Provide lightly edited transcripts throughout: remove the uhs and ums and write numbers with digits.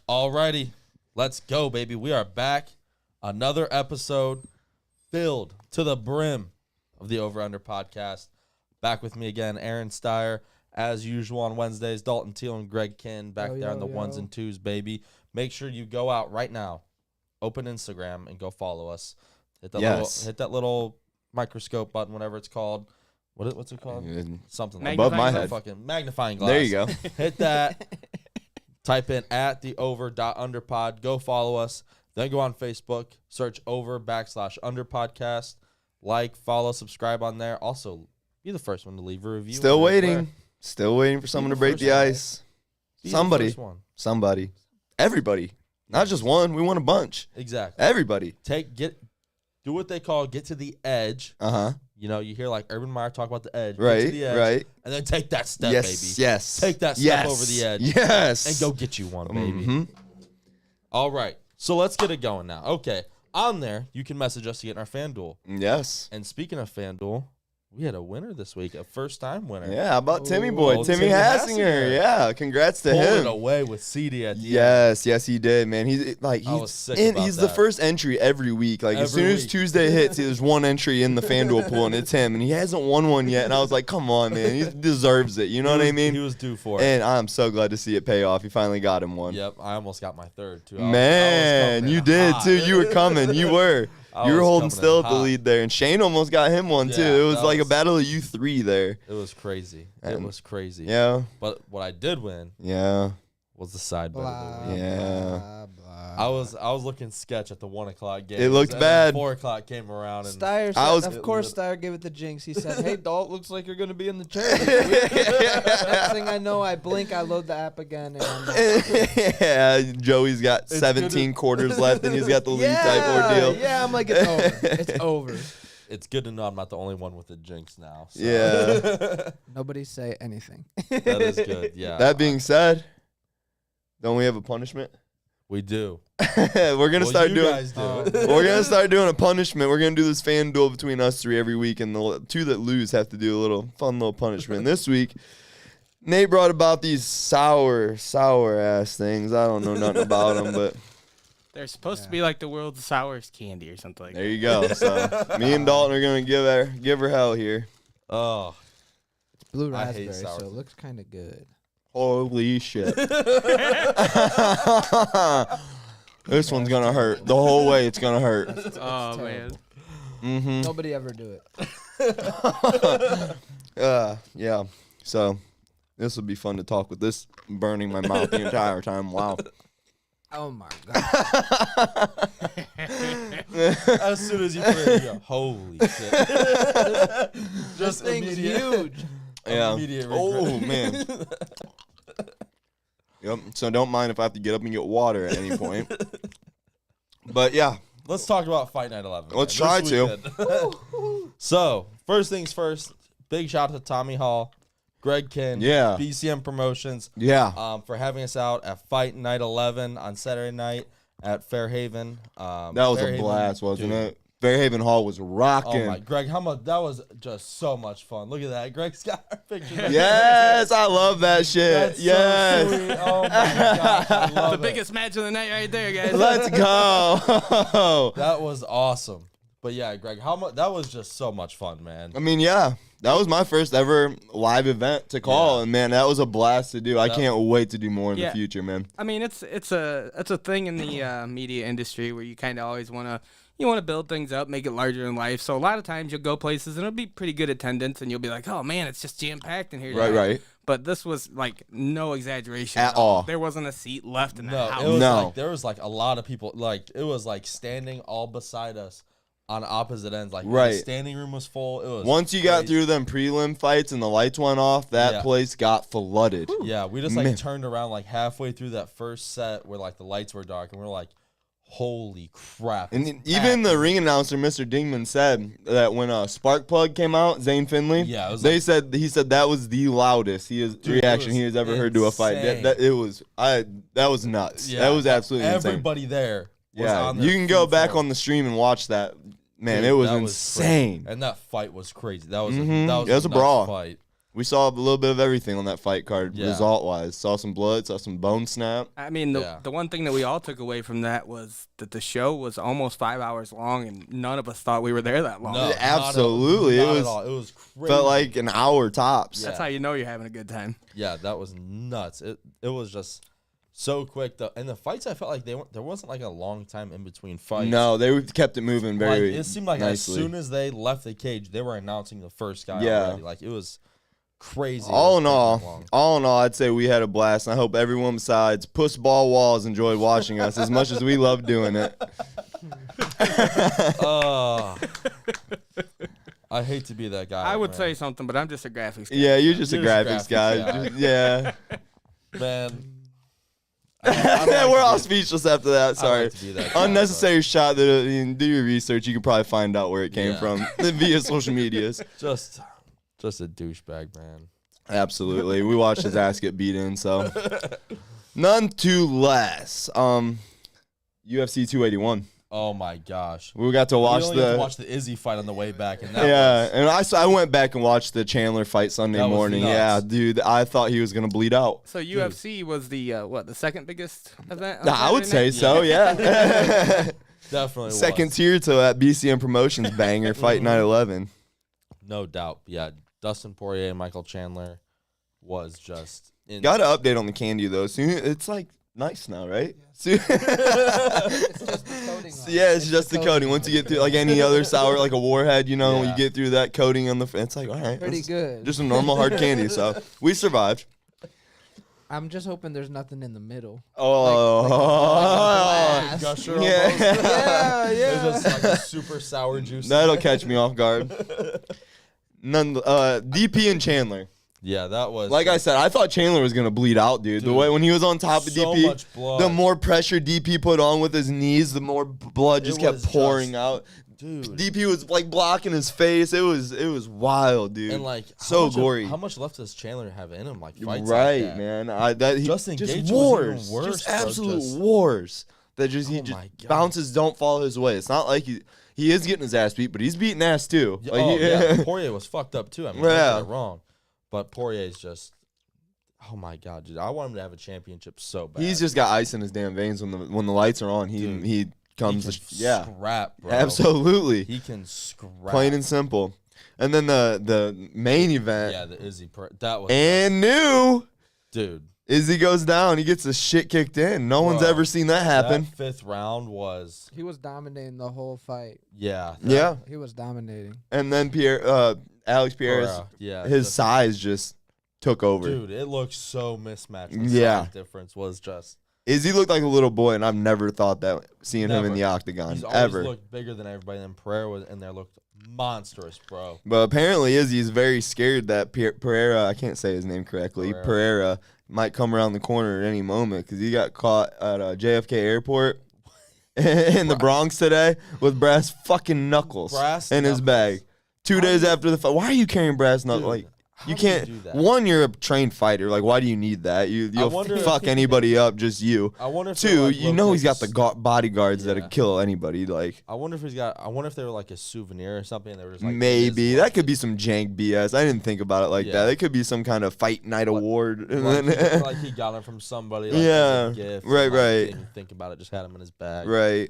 Alrighty, let's go, baby. We are back. Another episode filled to the brim of the Over Under podcast. Back with me again, Aaron Steyer. As usual on Wednesdays, Dalton Tiell and Greg Kinn back there on the ones and twos, baby. Make sure you go out right now, open Instagram, and go follow us. Hit that little microscope button, whatever it's called. What's it called? Something like above my head. Fucking magnifying glass. There you go. Hit that. Type in @theover.underpod. Go follow us. Then go on Facebook. Search over/underpodcast. Like, follow, subscribe on there. Also, be the first one to leave a review. Still waiting for someone to break the ice. Somebody. Everybody. Not just one. We want a bunch. Exactly. Everybody. Do what they call get to the edge. Uh-huh. You know, you hear like Urban Meyer talk about the edge. Right, get to the edge, right. And then take that step, baby. Yes. Take that step over the edge. Yes. And go get you one, baby. Mm-hmm. All right. So let's get it going now. Okay. On there, you can message us to get in our FanDuel. Yes. And speaking of FanDuel, we had a winner this week, a first-time winner. Yeah, how about Timmy boy? Timmy Hassinger. Yeah, congrats to him. Pulling away with CD at the end. Yes, he did, man. He's the first entry every week. Like as soon as Tuesday hits, there's one entry in the FanDuel pool, and it's him. And he hasn't won one yet. And I was like, come on, man, he deserves it. You know what I mean? He was due for it. And I'm so glad to see it pay off. He finally got him one. Yep, I almost got my third too. Man, you did too. You were coming. You were. You were holding still at the lead there, and Shane almost got him one too. It was like a battle of you three there. It was crazy. It was crazy. Yeah. But what I did win. Yeah. Was the side bet of the week. Yeah. I was looking sketch at the 1 o'clock game. It looked bad. 4 o'clock came around. And Steyer said, of course Steyer gave it the jinx. He said, hey, Dalt, looks like you're going to be in the chair. Next thing I know, I blink, I load the app again. And yeah, Joey's got 17 quarters left, and he's got the lead type ordeal. Yeah, I'm like, it's over. It's over. It's good to know I'm not the only one with the jinx now. So. Yeah. Nobody say anything. That is good, yeah. That being said, don't we have a punishment? We do. We're gonna start doing. Guys do. We're gonna start doing a punishment. We're gonna do this FanDuel between us three every week, and the two that lose have to do a fun little punishment. This week, Nate brought about these sour ass things. I don't know nothing about them, but they're supposed to be like the world's sourest candy or something like that. There you go. So me and Dalton are gonna give her hell here. Oh, it's blue raspberry, so it looks kind of good. Holy shit. This one's going to hurt. The whole way it's going to hurt. Oh, man. Mm-hmm. Nobody ever do it. Yeah. So this would be fun to talk with this burning my mouth the entire time. Wow. Oh, my God. As soon as you put it, you go, holy shit. This thing's huge. Yeah. Oh, man. Yep. So don't mind if I have to get up and get water at any point. But yeah. Let's talk about Fight Night 11. Let's try to. So, first things first, big shout out to Tommy Hall, Greg Kinn, BCM Promotions. Yeah. For having us out at Fight Night 11 on Saturday night at Fairhaven. That was a blast, wasn't it? Fairhaven Hall was rocking. Oh my, Greg, how much? That was just so much fun. Look at that. Greg's got our picture. Yes, I love that shit. That's yes. So sweet. Oh my gosh, I love the biggest match of the night right there, guys. Let's go. That was awesome. But yeah, Greg, how much? That was just so much fun, man. I mean, yeah. That was my first ever live event to call, and man, that was a blast to do. I can't wait to do more in the future, man. I mean, it's a thing in the media industry where you kind of always want to build things up, make it larger in life. So a lot of times you'll go places and it'll be pretty good attendance, and you'll be like, oh man, it's just jam packed in here. Right. But this was like no exaggeration at all. There wasn't a seat left in the house. It was like, there was like a lot of people. Like it was like standing all beside us. On opposite ends, like the standing room was full. It was once you got through them prelim fights and the lights went off, that place got flooded. Yeah, we just like turned around like halfway through that first set where like the lights were dark, and we're like, "Holy crap!" And even the ring announcer, Mr. Dingman, said that when Sparkplug came out, Zane Finley, he said that was the loudest reaction he has ever heard to a fight. That was nuts. Yeah, that was absolutely insane. Everybody there. Yeah, you can go back on the stream and watch that. Man, it was insane. And that fight was crazy. That was a brawl fight. We saw a little bit of everything on that fight card, Yeah. result-wise. Saw some blood, saw some bone snap. I mean, the one thing that we all took away from that was that the show was almost 5 hours long, and none of us thought we were there that long. No, absolutely. Not at all. It was crazy. Felt like an hour tops. That's how you know you're having a good time. Yeah, that was nuts. It was just so quick. And the fights, I felt like there wasn't like a long time in between fights. No, they kept it moving very It seemed like nicely. as soon as they left the cage, they were announcing the first guy already. Like, it was crazy. All in all, I'd say we had a blast. And I hope everyone besides Puss Ball Walls enjoyed watching us as much as we love doing it. I hate to be that guy. I would man. say something, but I'm just a graphics guy. Yeah, you're just a You're just a graphics graphics guy. Yeah. Man. We're all speechless after that. Sorry. like to be that guy, Unnecessary shot. Do your research. You can probably find out where it came from via social medias. Just a douchebag, man. Absolutely. We watched his ass get beat in, so. None too less. UFC 281. Oh my gosh. We got to watch We only got to watch the Izzy fight on the way back, and and I went back and watched the Chandler fight Sunday That was morning. nuts. Yeah, dude, I thought he was gonna bleed out. So UFC was the the second biggest event? on I would Saturday say night? so. Yeah. definitely Second was. tier to that BCM Promotions banger fight night 11. No doubt. Yeah, Dustin Poirier and Michael Chandler was just Got an update on the candy though. Soon it's like nice now, right? It's just the coating. It's just the coating. Once you get through like any other sour, like a Warhead, when Yeah. you get through that coating on the, it's like all right, Pretty it's good. just a normal hard candy. So we survived. I'm just hoping there's nothing in the middle. Oh, Glass. Gusher yeah. almost. Yeah, It was just like a super sour juice. That'll catch me off guard. DP and Chandler. Yeah, that was Like I said, I thought Chandler was gonna bleed out, dude. The Dude, way when he was on top of so DP, much blood. the more pressure DP put on with his knees, the more blood just It kept was pouring just- out. dude. DP was like blocking his face. It was wild, dude. And like so gory. How much left does Chandler have in him? Like fights Right, like that? man. Justin just Gaethje was wars, even worse, just bro. absolute Just- wars. That just he Oh just my God. bounces don't fall his way. It's not like he is getting his ass beat, but he's beating ass too. Like, Yeah, Poirier was fucked up too. I mean, don't Yeah. get it wrong, but Poirier's just. Oh my God, dude! I want him to have a championship so bad. He's just got ice in his damn veins when the lights are on. Dude, He comes. He Yeah, can scrap, bro. absolutely. He can scrap. Plain and simple. And then the main event. Yeah, the Izzy. That was And new dude. Izzy goes down. He gets his shit kicked in. No one's Bro, ever seen that happen. That fifth round was He was dominating the whole fight. yeah. Yeah. He was dominating. And then Alex Pierre's yeah. his size just took over. Dude, it looked so mismatched. The Yeah. size difference was just. Izzy looked like a little boy, and I've never thought that seeing him in Never. the octagon He's always ever. looked bigger than everybody. And Pereira was in there looked monstrous, bro. But apparently Izzy's very scared that Pereira, I can't say his name correctly, Pereira might come around the corner at any moment because he got caught at JFK Airport in the Bronx today with brass fucking knuckles in his bag. 2 days after the fight. Why are you carrying brass knuckles? Dude, Like, how you do you can't. do that? One, you're a trained fighter. Like, why do you need that? You'll wonder if fuck anybody up, just you. I wonder if they're, Two, like, you know he's got low-kicks. the bodyguards Yeah. that'd kill anybody. Like, I wonder if they were like a souvenir or something. And they were just like maybe this that could be some jank BS. I didn't think about it like Yeah. that. It could be some kind of fight night award. And like, then- like he got it from somebody. Like, Yeah, as a gift, right, and, like, right. Didn't even think about it. Just had him in his bag. right.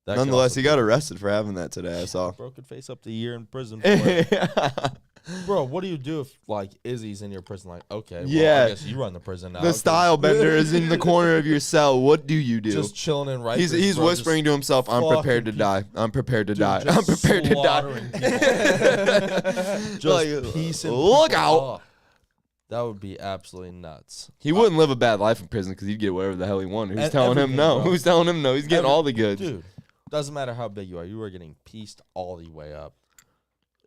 That could Nonetheless, also he got arrested for having that today. I saw. broken face up to a year in prison. For it. Bro, what do you do if like Izzy's in your prison? Like, okay, well, Yeah. I guess you run the prison now. The 'cause style bender is in the corner of your cell. What do you do? just chilling in Rikers. He's bro, whispering to himself, "I'm fucking prepared to die. I'm prepared to just, die. dude, I'm just prepared to die." slaughtering people. Just Like, piecing look people out. off. That would be absolutely nuts. He wouldn't live a bad life in prison because he'd get whatever the hell he wanted. Who's And telling him everything, no? bro. Who's telling him no? He's getting all the goods. Dude, doesn't matter how big you are getting pieced all the way up.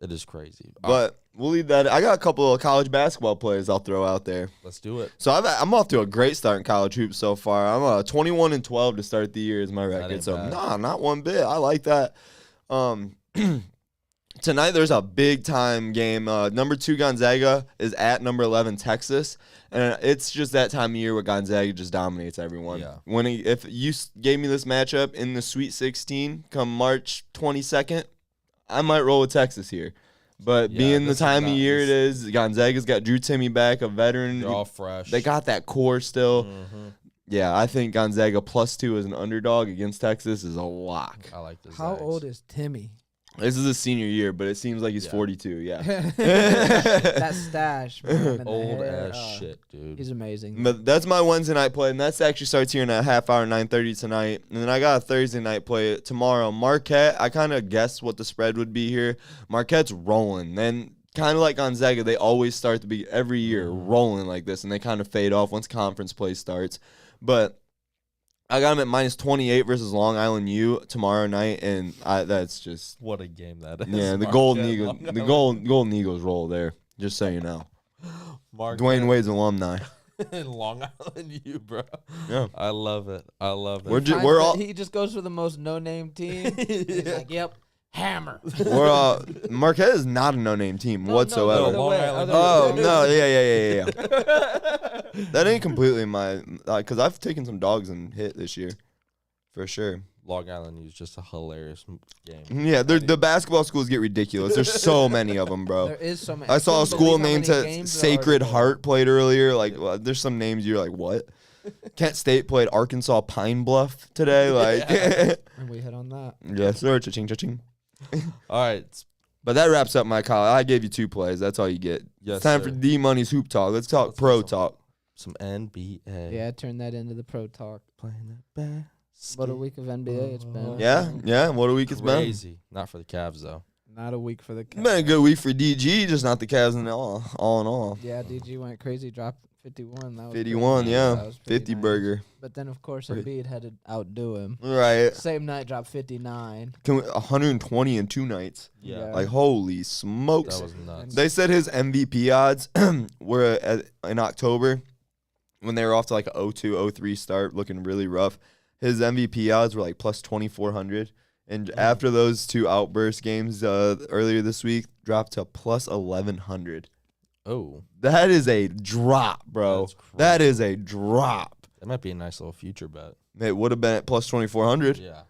It is crazy. But we'll leave that. I got a couple of college basketball players I'll throw out there. Let's do it. So I'm off to a great start in college hoops so far. I'm 21-12 to start the year is my record. ain't So bad. not one bit. I like that. Tonight there's a big time game. Number 2 Gonzaga is at number 11 Texas, and it's just that time of year where Gonzaga just dominates everyone. Yeah. If you gave me this matchup in the Sweet 16 come March 22nd, I might roll with Texas here. But being the time of year it is, Gonzaga's got Drew Timme back, a veteran. They're all fresh. They got that core still. Mm-hmm. Yeah, I think Gonzaga +2 as an underdog against Texas is a lock. I like this. How old is Timme? This is his senior year, but it seems like he's 42. Yeah. That stash. Old ass shit, dude. He's amazing. But that's my Wednesday night play, and that actually starts here in a half hour, 9:30 tonight. And then I got a Thursday night play tomorrow. Marquette, I kind of guessed what the spread would be here. Marquette's rolling. Then kind of like Gonzaga, they always start to be every year rolling like this, and they kind of fade off once conference play starts. But I got them at -28 versus Long Island U tomorrow night, and that's just what a game that is. Yeah, the Golden Eagles, Golden Eagles roll there. Just so you know, Dwayne Wade's alumni. Long Island U, bro. Yeah, I love it. He just goes for the most no-name team. He's like, yep. Hammer. Marquette is not a no-name team whatsoever. No, Yeah. That ain't completely my, because I've taken some dogs and hit this year, for sure. Long Island is just a hilarious game. Yeah, the basketball schools get ridiculous. There's so many of them, bro. There is so many. I saw a school named Sacred Heart played earlier. Like, there's some names you're like, what? Kent State played Arkansas Pine Bluff today. Like, and we hit on that. Yes, sir. Cha-ching. All right. But that wraps up my college. I gave you 2 plays. That's all you get. Yes, it's time for D-Money's Hoop Talk. Let's talk pro talk. Some NBA. Yeah, turn that into the pro talk. Playing that What a week of NBA it's been. Yeah. What a week it's been. Crazy. Not for the Cavs, though. Not a week for the Cavs. It's been a good week for DG, just not the Cavs in all in all. Yeah, DG went crazy, dropped 51. That was 51, nice. yeah. That was 50 nice. burger. But then, of course, Embiid had to outdo him. Right. Same night, dropped 59. 120 in 2 nights. Yeah. Like, holy smokes. That was nuts. They said his MVP odds were in October when they were off to like a 0-2, 0-3 start, looking really rough. His MVP odds were like plus 2,400. And after those 2 outburst games earlier this week, dropped to plus 1,100. Oh. That is a drop, bro. That is a drop. That might be a nice little future bet. It would have been at plus 2,400. Yeah.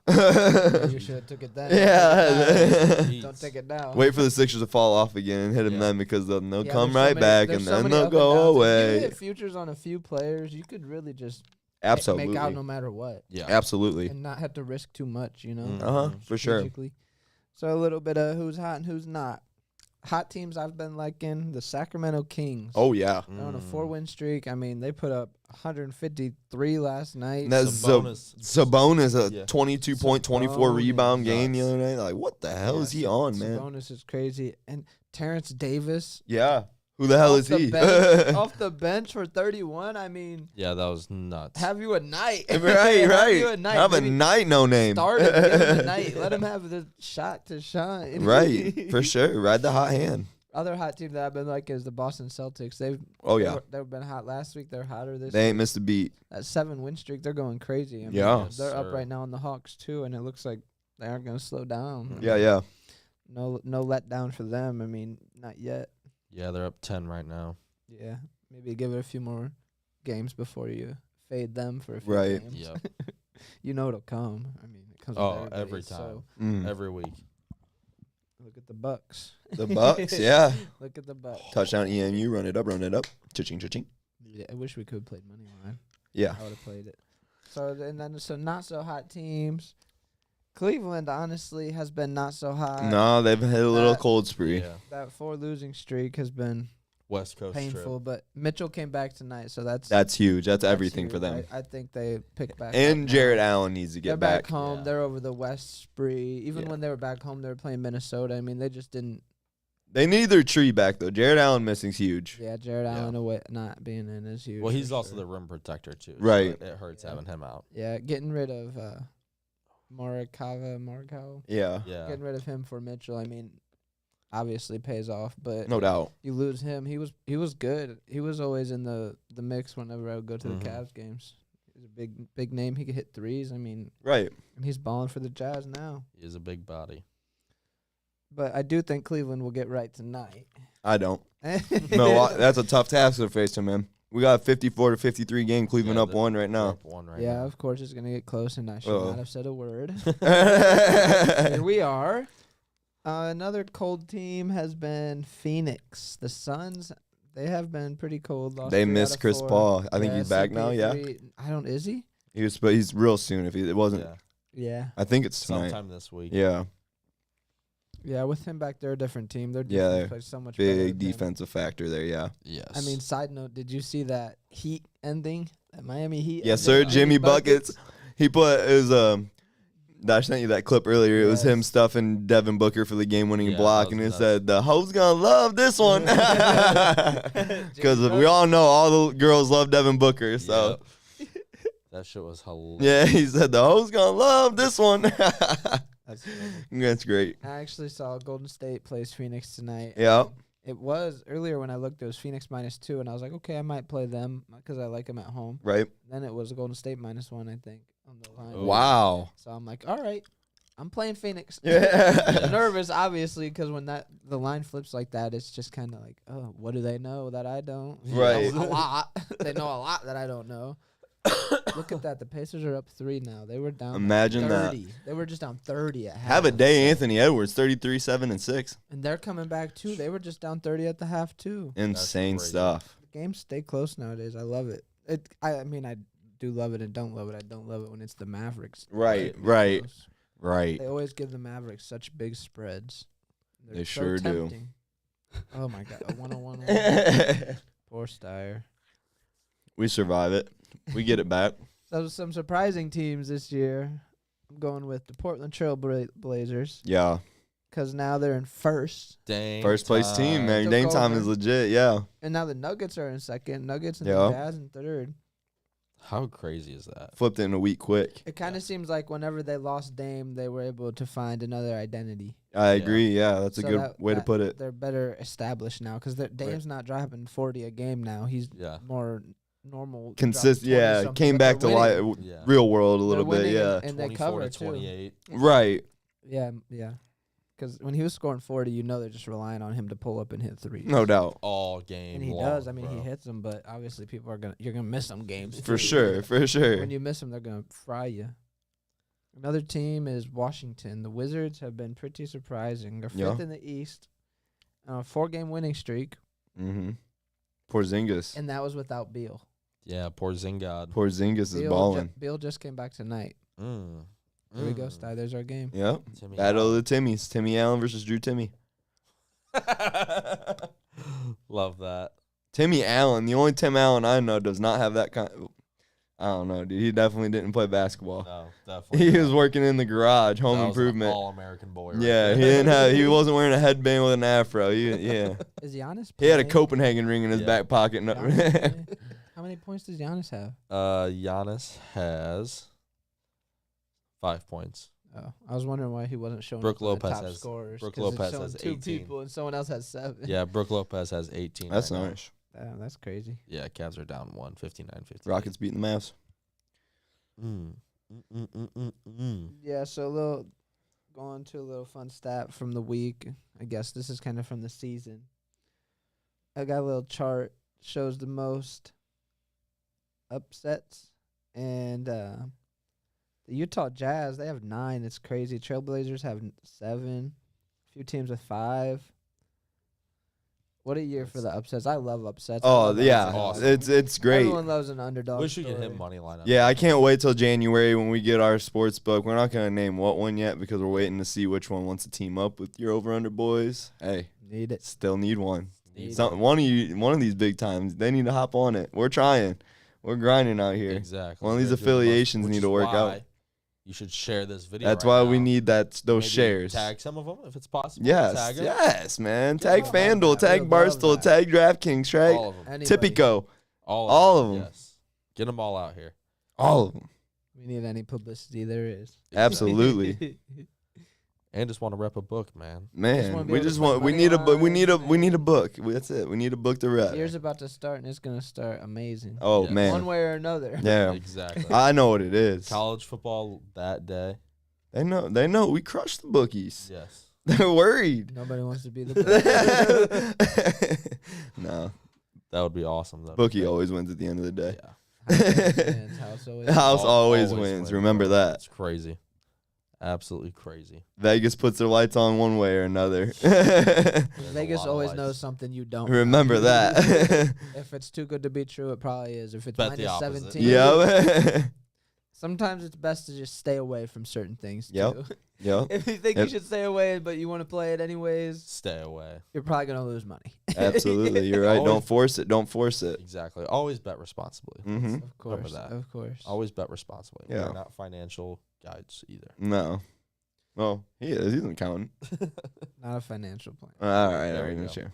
You should have took it then. Yeah. Don't take it down. Wait for the Sixers to fall off again and hit them then, because they'll come right back and then they'll If go you away. hit futures on a few players, you could really just Absolutely. make out no matter what. Yeah. Absolutely. And not have to risk too much, you know? For sure. So a little bit of who's hot and who's not. Hot teams I've been liking, the Sacramento Kings. Oh, yeah. They're on a 4-win streak. I mean, they put up 153 last night. That's Sabonis, a Yeah. 22-point, 24 rebound game the other night. Like, what the hell is he on, man? Sabonis is crazy. And Terrence Davis. Yeah. Who the hell is he? Off the bench for 31. I mean, Yeah, that was nuts. have you a night. Right. Have you a night. Have a Maybe night, no name. Start him, give him a night. Let him have the shot to shine. Right. For sure. Ride the hot hand. Other hot team that I've been like is the Boston Celtics. They've been hot last week. They're hotter this They week. ain't missed a beat. That 7-win streak, they're going crazy. I mean, Yeah. they're up right now on the Hawks too, and it looks like they aren't going to slow down. Yeah. No letdown for them. I mean, not yet. Yeah, they're up 10 right now. Yeah, maybe give it a few more games before you fade them for a few Right. games. Yep. You know it'll come. I mean, it comes. Oh, with everybody, every time. So Every week. look at the Bucks. The Bucks, yeah. Look at the Bucks. Touchdown EMU, run it up. Cha-ching. Yeah, I wish we could have played money line. Yeah. I would have played it. So and then some not so hot teams. Cleveland honestly has been not so hot. No, they've hit a little cold spree. Yeah. That 4 losing streak has been West Coast painful, trip. but Mitchell came back tonight, so that's Huge. That's everything huge. for them. I think they picked back. And up Jared now. Allen needs to They're get back back. home. Yeah. They're over the West spree. Even Yeah. when they were back home, they were playing Minnesota. I mean, they just didn't. They need their tree back, though. Jared Allen missing's huge. Yeah, Jared Allen away not being in is huge. Well, he's for also sure. the rim protector, too. so Right. it hurts having him out. Yeah, getting rid of Morikawa. Yeah. Yeah. Getting rid of him for Mitchell. I mean, obviously pays off, but No doubt. you lose him. He was good. He was always in the mix whenever I would go to the Cavs games. He's a big name. He could hit threes. I mean, Right. and he's balling for the Jazz now. He is a big body. But I do think Cleveland will get right tonight. I don't. No, that's a tough task to face him, man. We got a 54-53 game. Cleveland Yeah, up 1 right They're now. up 1 right Yeah, now. of course it's gonna get close, and I should Uh-oh. not have said a word. Here we are. Another cold team has been Phoenix. The Suns, they have been pretty cold. Lost They 3 missed out of Chris 4. Paul. I think he's back now. Yeah, Is he? but he's real soon. If it wasn't, Yeah. I think it's tonight. Sometime this week. Yeah, Yeah, with him back, they're a different team. Their Yeah, defense they're plays so much better big with him. defensive factor there. Yeah. Yes. I mean, side note, did you see that Heat ending? That Miami Heat. Yes, ending? sir. Jimmy Buckets. He put it was I sent you that clip earlier. It was him stuffing Devin Booker for the game-winning block, and it said, "The hoes gonna love this one," because we all know all the girls love Devin Booker. So that shit was hilarious. yeah, he said the hoes gonna love this one. That's great. I actually saw Golden State plays Phoenix tonight. Yeah. It was earlier when I looked. It was Phoenix -2, and I was like, okay, I might play them because I like them at home. Right. Then it was Golden State -1, I think, on the line. Wow. So I'm like, all right, I'm playing Phoenix. Yeah. Nervous, obviously, because when the line flips like that, it's just kind of like, oh, what do they know that I don't? Right. A lot. They know a lot that I don't know. Look at that. The Pacers are up 3 now. They were down. Imagine 30. that. They were just down 30 at half. Have a day, Anthony Edwards, 33, 7, and 6. And they're coming back too. They were just down 30 at the half too. Insane crazy. stuff. The games stay close nowadays. I love it. I mean, I do love it and don't love it. I don't love it when it's the Mavericks. Right. They always give the Mavericks such big spreads. They're They so sure do. tempting. Oh my god, a 101 win. Poor Steyer. We survive it. We get it back. So some surprising teams this year. I'm going with the Portland Trail Blazers Yeah. because now they're in first. Dame First place team, man. Took Dame time over. is legit. Yeah. And now the Nuggets are in second. Nuggets and Yeah. the Jazz in third. How crazy is that? Flipped it in a week quick. It kind of seems like whenever they lost Dame, they were able to find another identity. I agree. Yeah, that's a So good way to put it. They're better established now because Dame's not dropping 40 a game now. He's more normal. Consistent. Yeah. 20-something, Came but back to they're winning. real world a little They're bit. winning Yeah. and they 24 cover to too. 28. Right. Yeah. Because when he was scoring 40, you know they're just relying on him to pull up and hit threes. No doubt. All game And he long, does. I mean, bro. he hits them, but obviously you're gonna miss some games For too. sure. For sure. When you miss them, they're gonna fry you. Another team is Washington. The Wizards have been pretty surprising. They're fifth in the East, on a 4-game winning streak, Mm-hmm. Porzingis. and that was without Beal. Yeah, poor Zingard. Porzingis is balling. Beal just came back tonight. Mm. There we go, Sty. There's our game. Yep. Timmy Battle of the Timmies. Timmy Allen versus Drew Timmy. Love that. Timmy Allen, the only Tim Allen I know, does not have that kind. I don't know, dude. He definitely didn't play basketball. No, definitely. He not. was working in the garage, home That was an improvement. all-American boy. Right Yeah, there. he didn't have. He wasn't wearing a headband with an afro. Yeah, Is Giannis? he had a playing? Copenhagen ring in his Yeah. back pocket. No. Giannis playing? How many points does Giannis have? Giannis has 5 points. Oh, I was wondering why he wasn't showing Brooke up on the Lopez top has- scorers. Brooke 'cause it's Lopez showing has 2 18. people and someone else has 7. Yeah, Brooke Lopez has 18. That's right now. nice. Damn, that's crazy. Yeah, Cavs are down 1, 59-50. Rockets beating the Mavs. Yeah, so going to a little fun stat from the week. I guess this is kind of from the season. I got a little chart, shows the most upsets, and the Utah Jazz, they have 9. It's crazy. Trailblazers have 7. A few teams with 5. What a year for the upsets. I love upsets. I Oh love yeah, upsets. awesome. it's great. Everyone loves an underdog. Wish we could story. hit money line up. Yeah, I can't wait till January when we get our sports book. We're not gonna name what one yet because we're waiting to see which one wants to team up with your over under boys. Hey, Need it. still need one. Need One of these big times, they need to hop on it. We're trying. We're grinding out here. Exactly. One of these They're doing affiliations which need is to work out. why You should share this video. That's right why we now. need those Maybe shares. Tag some of them if it's possible. Yes, Tag 'em. yes, man. Yeah, Tag I love FanDuel, that. tag We love Barstool, that. tag DraftKings, tag All of them. Anybody. Tipico, All all of 'em. Yes. Get them all out here. all of them. We need any publicity there is. Absolutely, And just want to rep a book, man. man. wanna be We able to just put want. We money need a. We need a. lines, We need a book. That's it. We need a book to rep. Year's about to start, and it's gonna start amazing. Oh Yeah. man. One way or another. Yeah. Exactly. I know what it is. College football that day. They know. They know. We crushed the bookies. Yes. They're worried. Nobody wants to be the No, That would be awesome, though. bookie always wins at the end of the day. Yeah. House always wins. House always Always wins. win, Remember bro. that. It's crazy. Absolutely crazy. Vegas puts their lights on one way or another. Vegas always knows something you don't. Remember that. If it's too good to be true, it probably is. If it's Bet the minus opposite. 17. Yep. Sometimes it's best to just stay away from certain things, Yep. too. Yep. If you think you should stay away, but you want to play it anyways, Stay away. you're probably going to lose money. Absolutely. You're right. Don't force it. Don't force it. Exactly. Always bet responsibly. Mm-hmm. Of course. Remember that. Of course. Always bet responsibly. Yeah. We're not financial guides either. No. Well, he is. He isn't counting. Not a financial plan. All right. There All we right. go. Sure.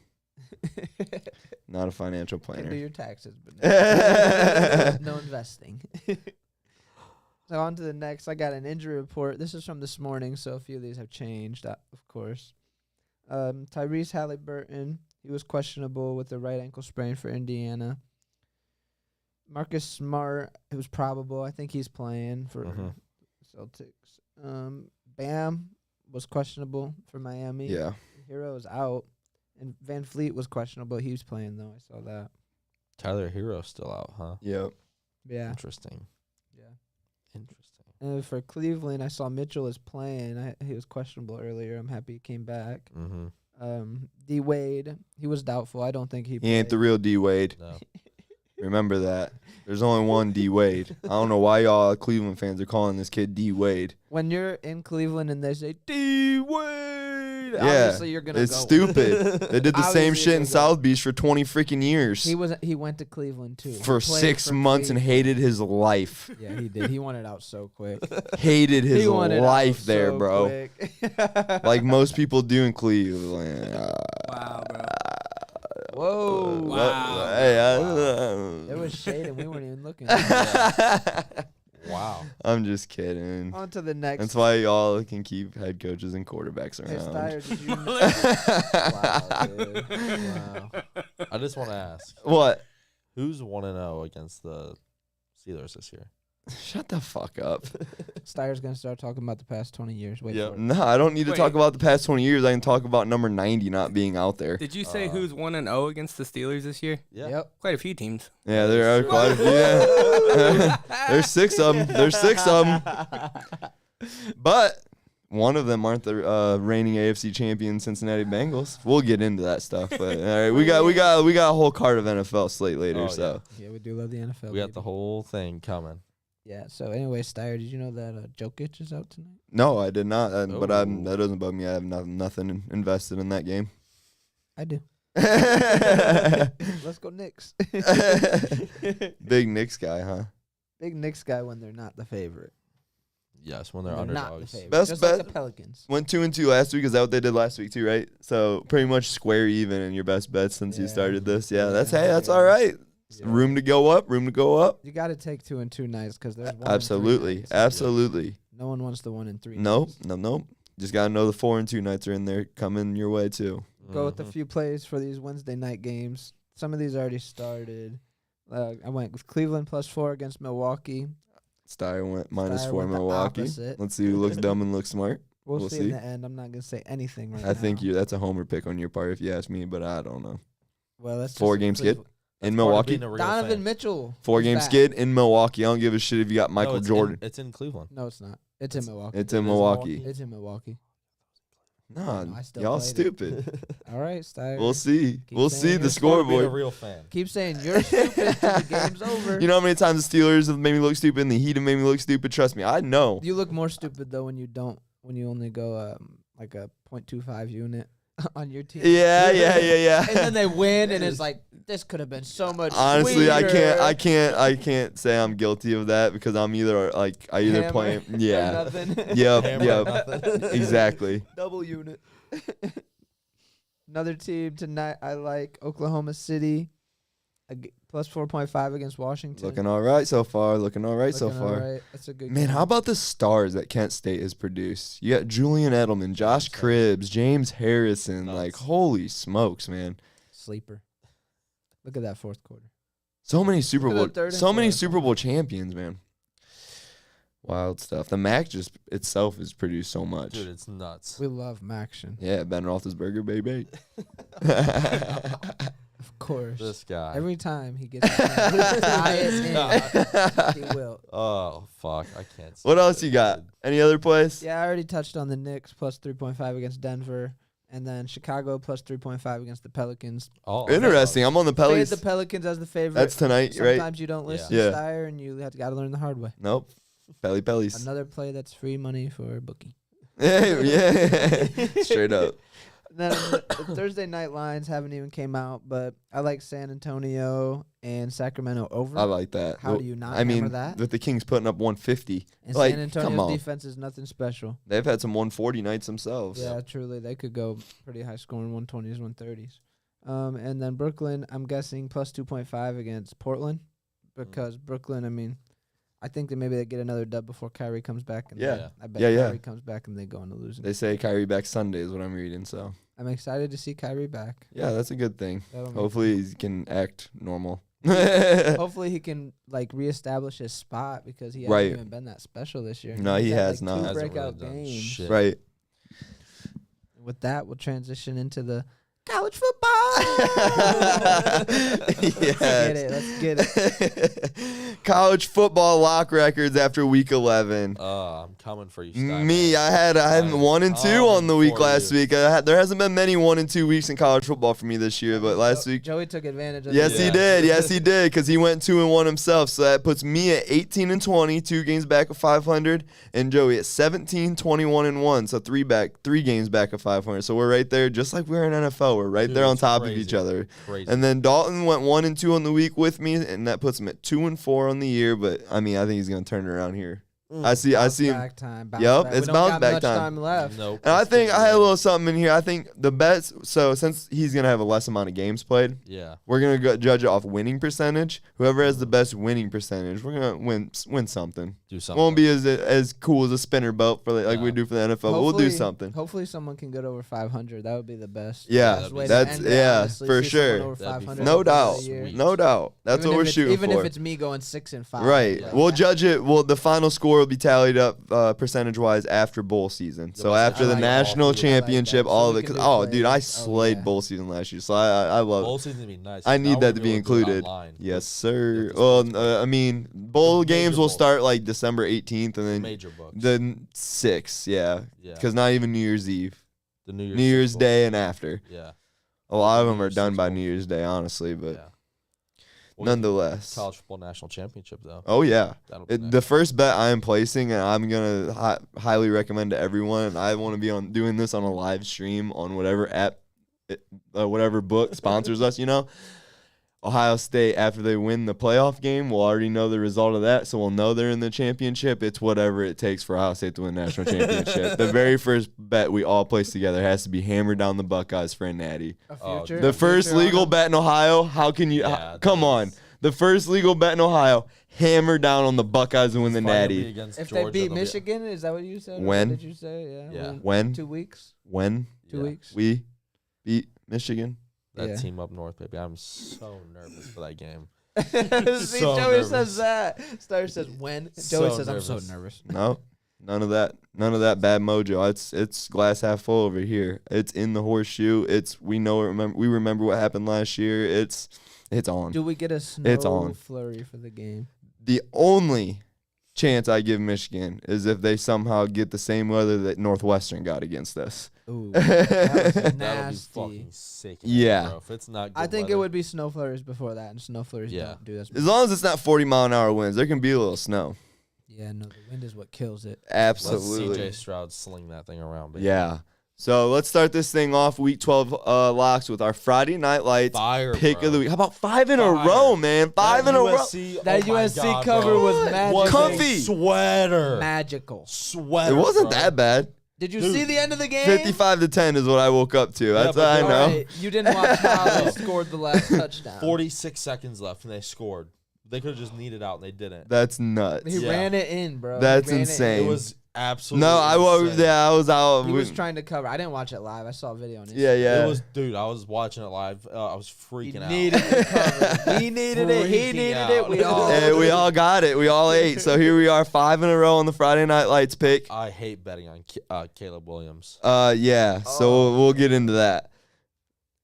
Not a financial You can do planner. your taxes, but no investing. So on to the next. I got an injury report. This is from this morning, so a few of these have changed, of course. Tyrese Halliburton, he was questionable with the right ankle sprain for Indiana. Marcus Smart, it was probable. I think he's playing for Celtics. Bam was questionable for Miami. Yeah. Hero is out. And Van Fleet was questionable. He was playing, though. I saw that. Tyler Hero's still out, huh? Yep. Yeah. Interesting. Yeah. Interesting. And for Cleveland, I saw Mitchell is playing. He was questionable earlier. I'm happy he came back. Mm-hmm. D Wade, he was doubtful. I don't think he He ain't the played. real D Wade. No. Remember that. There's only one D Wade. I don't know why y'all Cleveland fans are calling this kid D Wade. When you're in Cleveland and they say D Wade, Yeah, obviously you're gonna it's go. stupid. They did the same Obviously shit in you're gonna South Beach for 20 freaking years. He went to Cleveland too. For He played 6 for months and Cleveland. hated his life. Yeah, he did. He wanted out so quick. Hated his He wanted life out there, so bro. quick. Like most people do in Cleveland. Wow, bro. Whoa. Wow. Hey, It was shade and we weren't even looking. Wow. I'm just kidding. On to the next. That's why y'all can keep head coaches and quarterbacks Hey, around. Steyer, did you Wow, dude. Wow. I just want to ask, What? who's 1-0 against the Steelers this year? Shut the fuck up. Steyer's going to start talking about the past 20 years. Wait Yep. for it. No, I don't need to Wait. talk about the past 20 years. I can talk about number 90 not being out there. Did you say who's 1-0 against the Steelers this year? Yeah. Yep. Quite a few teams. Yeah, there are quite a few. Yeah. There's 6 of them. There's 6 of them. But one of them aren't the reigning AFC champion Cincinnati Bengals. We'll get into that stuff. But all right, we got a whole card of NFL slate later. Oh, so Yeah, we do love the NFL. We got the baby. whole thing coming. Yeah, so anyway, Steyer, did you know that Jokic is out tonight? no, I did not. But Oh. that doesn't bug me. I have nothing invested in that game. I do. Let's go Knicks. Big Knicks guy, huh? Big Knicks guy when they're not the favorite. Yes, when they're Not the underdogs. favorite. Best Just bet- like the Pelicans. Went 2-2 last week. Is that what they did last week too? Right. So pretty much square even in your best bets since you Yeah. started this. Yeah, Yeah. that's all right. Yeah. Room to go up. Room to go up. You got to take 2 and 2 nights because there's 1 and 3 Absolutely, nights. absolutely. No one wants the 1 and 3. Nope, nights. nope. Just gotta know the 4 and 2 nights are in there coming your way too. Go with a Mhm. few plays for these Wednesday night games. Some of these already started. I went with Cleveland +4 against Milwaukee. Steyer went -4 Steyer went the Milwaukee. opposite. Let's see who looks dumb and looks smart. We'll, We'll see, see. in the end. I'm not gonna say anything right now. I think that's a homer pick on your part if you ask me, but I don't know. Well, that's 4-game skid That's in part of Milwaukee. being a real Donovan fan. Mitchell. 4-game is back. skid in Milwaukee. I don't give a shit if you got No, Michael it's Jordan. it's in Cleveland. No, it's not. It's in Milwaukee. It's in It is Milwaukee. Milwaukee. It's in Milwaukee. Nah, No, I still y'all played it. stupid. All right, Steyer. We'll see. Keep We'll saying see you're the It's part of being a scoreboard. real fan. Keep saying you're stupid till the game's over. You know how many times the Steelers have made me look stupid and the Heat have made me look stupid? Trust me, I know. You look more stupid though when you only go like a 0.25 unit on your team. Yeah. And then they win, and it's like this could have been so much. Honestly, sweeter. I can't say I'm guilty of that because I'm either I either Hammer play. or Yeah. nothing. Yep. Hammer or Yep. nothing. Exactly. Double unit. Another team tonight I like Oklahoma City, plus 4.5 against Washington. Looking all right so far. Looking all right so Looking far. alright. That's a good Man, game. how about the stars that Kent State has produced? You got Julian Edelman, Josh Cribbs, James Harrison. Nuts. Like, holy smokes, man. Sleeper. Look at that fourth quarter. So many Super Look at Bowl, the third and so many fourth. Super Bowl champions, man. Wild stuff. The MAC just itself has produced so much. Dude, it's nuts. We love Maction. Yeah, Ben Roethlisberger, baby. Of course. This guy. Every time he gets it, he will. Oh, fuck. I can't. What else you got? Any other plays? Yeah, I already touched on the Knicks plus 3.5 against Denver. And then Chicago plus 3.5 against the Pelicans. Oh, interesting. I'm on the Pelicans. Fade the Pelicans as the favorite. That's tonight, right? Sometimes you don't listen Yeah. to Steyer, and you got to learn the hard way. Nope. Pellies. Another play that's free money for bookie. Yeah. Straight up. Then the Thursday night lines haven't even came out, but I like San Antonio and Sacramento over. I like that. How do you not hammer that? With the Kings putting up 150. And like, San Antonio's defense is nothing special. They've had some 140 nights themselves. Yeah, truly. They could go pretty high scoring 120s, 130s. And then Brooklyn, I'm guessing plus 2.5 against Portland because Brooklyn, I mean, I think that maybe they get another dub before Kyrie comes back. And I bet Kyrie comes back and they go on to losing. They say Kyrie back Sunday is what I'm reading, so. I'm excited to see Kyrie back. Yeah, that's a good thing. Hopefully he can act normal. Hopefully he can reestablish his spot because he hasn't even been that special this year. No, he has two not. breakout games. Right. With that, we'll transition into the college football. Yes. Let's get it. College football lock records after week 11. I'm coming for you, Steyer. Me, I had 1 and 2 on the week last week. There hasn't been many 1 and 2 weeks in college football for me this year, but last week Joey took advantage of Yes, he did. Yes, he did, because he went 2 and 1 himself. So that puts me at 18 and 20, 2 games back of 500, and Joey at 17, 21 and 1, so 3 games back of 500. So we're right there, just like we're in NFL. We're right there on top of each other. Crazy. And then Dalton went 1 and 2 on the week with me, and that puts him at 2 and 4 on the year. But I mean, I think he's gonna turn it around here. I see him. Back time. Yep, it's bounce back time left. Nope. And I think I had a little something in here. I think the best. So since he's gonna have a less amount of games played, we're gonna judge it off winning percentage. Whoever has the best winning percentage, we're gonna win something. Do something. Won't be as cool as a spinner belt for like we do for the NFL. But we'll do something. Hopefully, someone can get over 500. That would be the best. Yeah, for sure. No doubt. No doubt. That's what we're shooting for. Even if it's me going 6 and 5. Right. We'll judge it. Well, the final score will be tallied up percentage-wise after bowl season. So after the national championship, all of it. Cause, dude, I slayed bowl season last year. So I love bowl season to be nice. I need that to be included. Yes, sir. Well, I mean, bowl games will start like December 18th, and then major books. Then 6th, yeah. Because not even New Year's Eve. The New Year's Day and after. Yeah. A lot of them are done by New Year's Day, honestly, but nonetheless. College football national championship, though. Oh, yeah. The first bet I am placing, and I'm going to highly recommend to everyone, and I want to be doing this on a live stream on whatever app, whatever book sponsors us, Ohio State, after they win the playoff game, we'll already know the result of that, so we'll know they're in the championship. It's whatever it takes for Ohio State to win the national championship. The very first bet we all place together has to be hammer down the Buckeyes for a natty. The first legal bet in Ohio, how can you come on. The first legal bet in Ohio, hammer down on the Buckeyes to win the natty. If they beat Michigan, is that what you said? When? What did you say? Yeah. When? 2 weeks? When? 2 weeks? We beat Michigan. That team up north, baby. I'm so nervous for that game. See, Joey says that. Steyer says when. Joey says I'm so nervous. No, none of that. None of that bad mojo. It's glass half full over here. It's in the horseshoe. We remember what happened last year. It's on. Do we get a snow flurry for the game? The only chance I give Michigan is if they somehow get the same weather that Northwestern got against us. Ooh, that was nasty. That'll be fucking sick. Yeah. If it's not good I think weather. it would be snow flurries before that, and snow flurries don't do this. As long as it's not 40-mile-an-hour winds, there can be a little snow. Yeah, no, the wind is what kills it. Absolutely. Let CJ Stroud sling that thing around, baby. Yeah. So let's start this thing off, Week 12 locks with our Friday Night Lights pick of the week. How about 5 in a row, man? 5 in a row. That USC cover was magical. Comfy. Sweater. Magical. Sweater. It wasn't that bad. Did you see the end of the game? 55-10 is what I woke up to. That's what I know. Right. You didn't watch how they scored the last touchdown. 46 seconds left, and they scored. They could have just kneaded out, and they didn't. That's nuts. He ran it in, bro. That's insane. It was absolutely No, I was out. He was trying to cover. I didn't watch it live. I saw a video on it. Yeah. It was, dude, I was watching it live. I was freaking out. He needed the cover. He needed it. He needed it. We all got it. We all ate. So here we are, 5 in a row on the Friday Night Lights pick. I hate betting on Caleb Williams. Yeah. So we'll get into that.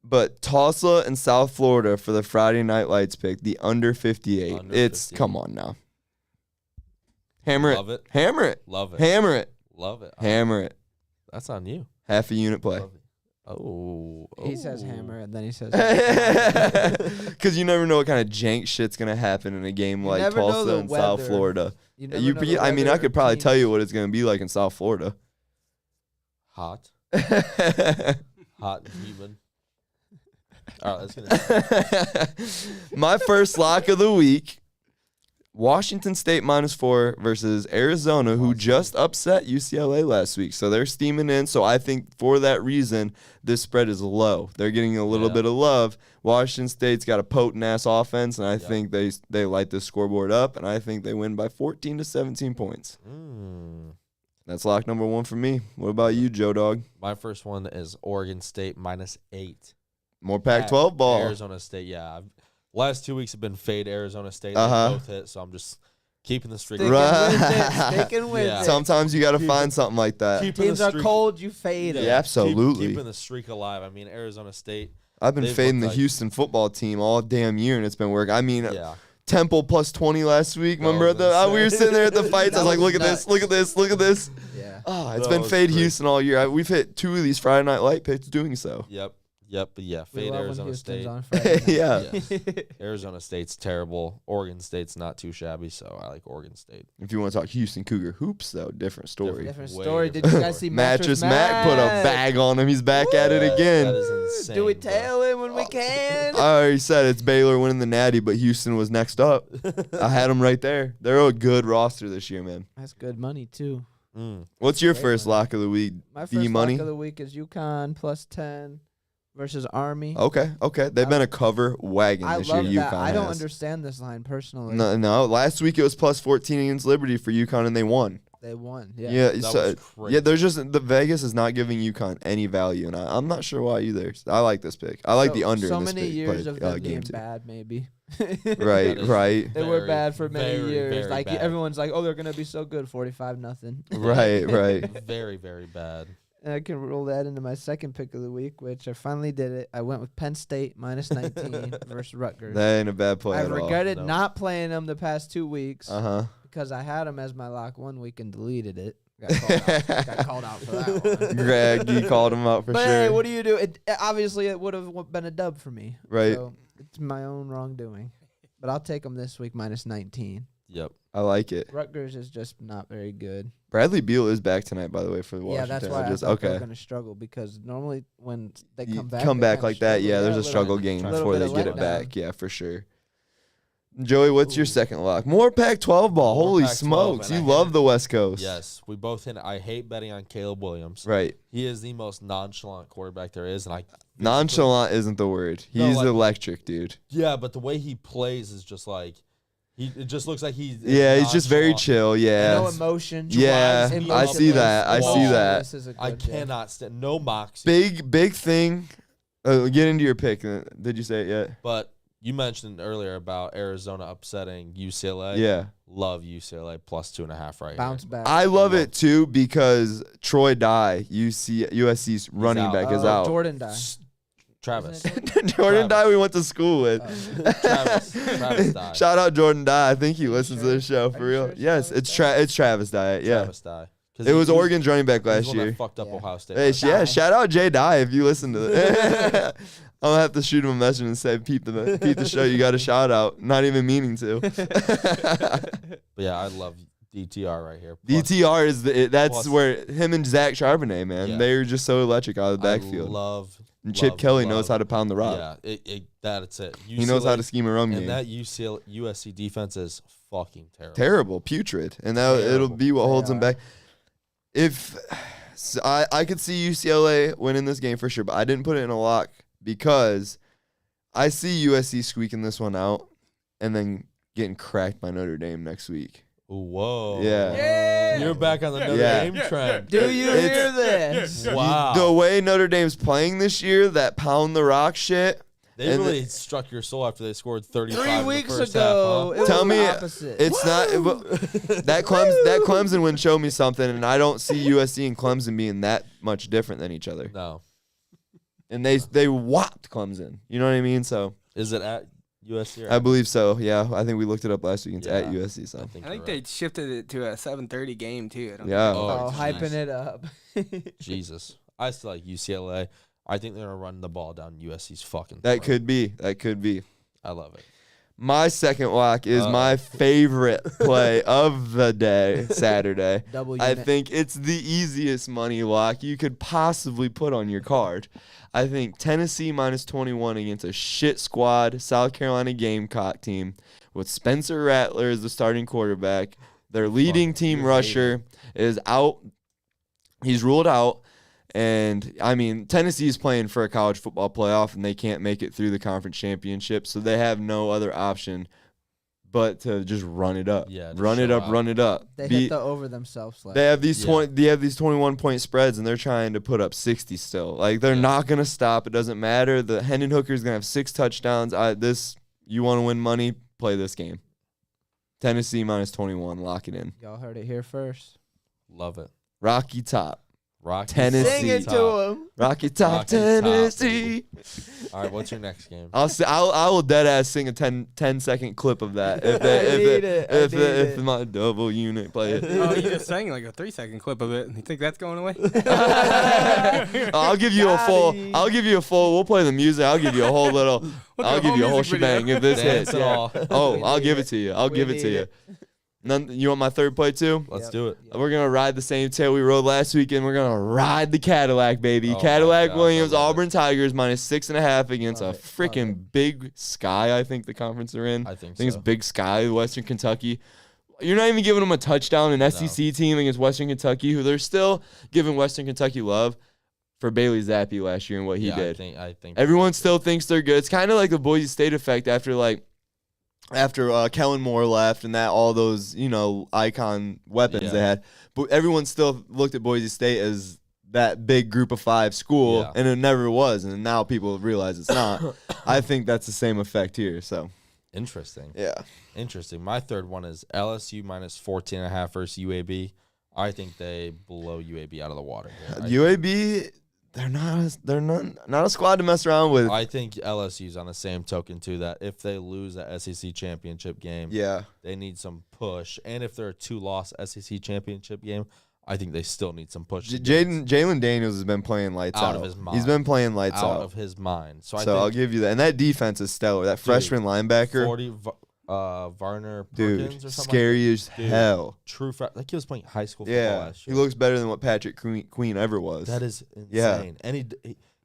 But Tulsa and South Florida for the Friday Night Lights pick, the under 58. Come on now. Hammer Love it. Hammer it. Love it. Hammer it. Love it. Hammer it. That's on you. Half a unit play. Oh. He says hammer, and then he says. Because you never know what kind of jank shit's gonna happen in a game like Tulsa and South Florida. I mean, I could probably tell you what it's gonna be like in South Florida. Hot. Hot and humid. All right, let's get My first lock of the week. Washington State -4 versus Arizona, who just upset UCLA last week. So they're steaming in. So I think for that reason, this spread is low. They're getting a little bit of love. Washington State's got a potent-ass offense, and I think they light the scoreboard up, and I think they win by 14 to 17 points. That's lock number 1 for me. What about you, Joe Dog? My first one is Oregon State -8. More Pac-12 ball. Arizona State, yeah. Last 2 weeks have been fade Arizona State. They both hit, so I'm just keeping the streak. Sticking with it. Sometimes you got to find something like that. Teams are cold, you fade them. Yeah, absolutely. Keeping the streak alive. I mean, Arizona State. I've been fading the Houston football team all damn year, and it's been working. I mean, Temple plus 20 last week. Remember, we were sitting there at the fights. I was like, look at this, look at this, look at this. Yeah. Oh, it's been fade Houston all year. We've hit 2 of these Friday Night Light picks doing so. Yep, but yeah, fade Arizona State. Yeah. Arizona State's terrible. Oregon State's not too shabby, so I like Oregon State. If you want to talk Houston Cougar hoops, though, different story. Different story. Did you guys see Mattress Mac put a bag on him? He's back at it again. That is insane. Do we tail him when we can? I already said it's Baylor winning the Natty, but Houston was next up. I had them right there. They're a good roster this year, man. That's good money, too. What's your first lock of the week? My first lock of the week is UConn plus 10. Versus Army. Okay. They've been a cover wagon this year. UConn I don't understand this line personally. No. Last week it was plus 14 against Liberty for UConn, and they won. They won. Yeah. There's just the Vegas is not giving UConn any value, and I'm not sure why either. I like this pick. I like the under. So in this many pick, years of them being bad, maybe. Right. They were bad for many years. Very like bad. Everyone's like, oh, they're gonna be so good, 45-0. Right. Very, very bad. And I can roll that into my second pick of the week, which I finally did it. I went with Penn State -19 versus Rutgers. That ain't a bad play at all. I regretted not playing them the past 2 weeks. Because I had them as my lock 1 week and deleted it. Got called out for that one. Greg, you called him out for sure. Hey, what do you do? Obviously, it would have been a dub for me. Right. So it's my own wrongdoing. But I'll take them this week -19. Yep. I like it. Rutgers is just not very good. Bradley Beal is back tonight, by the way, for the Washington. Yeah, that's why I thought they were going to struggle, because normally when they come back like that, there's a struggle game before they get it back. Yeah, for sure. Joey, what's your second lock? More Pac-12 ball. Holy smokes. You love the West Coast. Yes, we both hit it. I hate betting on Caleb Williams. Right. He is the most nonchalant quarterback there is. And nonchalant isn't the word. He's electric, dude. Yeah, but the way he plays is just like, it just looks like he's he's just very chill. Yeah, no emotion. Yeah, I see that. I cannot stand no moxie. Big thing. Get into your pick. Did you say it yet? But you mentioned earlier about Arizona upsetting UCLA. Yeah, love UCLA plus 2.5 right Bounce here. back. I love it too because Troy Dye, USC's running back, is out. Jordan Dye. Travis. Jordan Dye we went to school with. Travis Dye. Shout out Jordan Dye. I think he listens to this show for real. Sure yes, it's Travis Dye. Yeah. Travis Dye. It was Oregon's running back last year. That fucked up Ohio State. Hey, shout out Jay Dye if you listen to it. I'm gonna have to shoot him a message and say, "Peep the show. You got a shout out." Not even meaning to. But yeah, I love DTR right here. DTR is that's where him and Zach Charbonnet, man. Yeah. They're just so electric out of the backfield. And Chip Kelly knows how to pound the rock. Yeah, that's it. He knows how to scheme a run game. And that USC defense is fucking terrible. Terrible, putrid, and it'll be what holds them back. I could see UCLA winning this game for sure, but I didn't put it in a lock because I see USC squeaking this one out and then getting cracked by Notre Dame next week. Whoa. Yeah. You're back on the Notre Dame trend. Do you hear this? Wow. The way Notre Dame's playing this year, that pound the rock shit. They really struck your soul after they scored 35 3 in the weeks first ago. half, huh? Tell me it's not that Clemson win showed me something, and I don't see USC and Clemson being that much different than each other. No. and they whopped Clemson. You know what I mean? So is it at USC? I believe so. Yeah, I think we looked it up last week. It's at USC. So I think they shifted it to a 7:30 game too. Hyping it up. Jesus, I still like UCLA. I think they're gonna run the ball down USC's fucking. That could be. I love it. My second lock is my favorite play of the day, Saturday. I think it's the easiest money lock you could possibly put on your card. I think Tennessee -21 against a shit squad South Carolina Gamecock team with Spencer Rattler as the starting quarterback. Their leading team rusher is out. He's ruled out. And, I mean, Tennessee is playing for a college football playoff, and they can't make it through the conference championship, so they have no other option but to just run it up. Yeah, run it up. They hit the over themselves. They have these 21-point spreads, and they're trying to put up 60 still. Like, they're not going to stop. It doesn't matter. The Hendon Hooker is going to have 6 touchdowns. You want to win money, play this game. Tennessee -21. Lock it in. Y'all heard it here first. Love it. Rocky Top. Tennessee. Sing it to him. Rocky Top, Tennessee. All right, what's your next game? I will dead ass sing a 10-second clip of that if my double unit play it. Oh, you just sang like a 3-second clip of it. You think that's going away? I'll give you a full. We'll play the music. I'll give you a whole little. I'll give you a whole shebang if this hits. Yeah. Oh, I'll give it to you. You want my third play too? Let's do it. We're going to ride the same tail we rode last weekend. We're going to ride the Cadillac, baby. Cadillac Williams, Auburn Tigers -6.5 against a freaking Big Sky, I think the conference they're in. I think it's Big Sky, Western Kentucky. You're not even giving them a touchdown, an SEC team against Western Kentucky, who they're still giving Western Kentucky love for Bailey Zappi last year and what he did. I think everyone still thinks they're good. It's kind of like the Boise State effect after Kellen Moore left and all those, icon weapons they had. But everyone still looked at Boise State as that big group of 5 school, and it never was. And now people realize it's not. I think that's the same effect here. So interesting. Yeah. Interesting. My third one is LSU -14.5 versus UAB. I think they blow UAB out of the water. UAB... They're not a squad to mess around with. I think LSU's on the same token too. That if they lose the SEC championship game, they need some push. And if they're a 2-loss SEC championship game, I think they still need some push. Jalen Daniels has been playing lights out. Of his mind. He's been playing lights out of his mind. So I'll give you that. And that defense is stellar. That freshman linebacker, Varner Perkins or something scary as hell. True, like he was playing high school football last year. He looks better than what Patrick Queen ever was. That is insane. And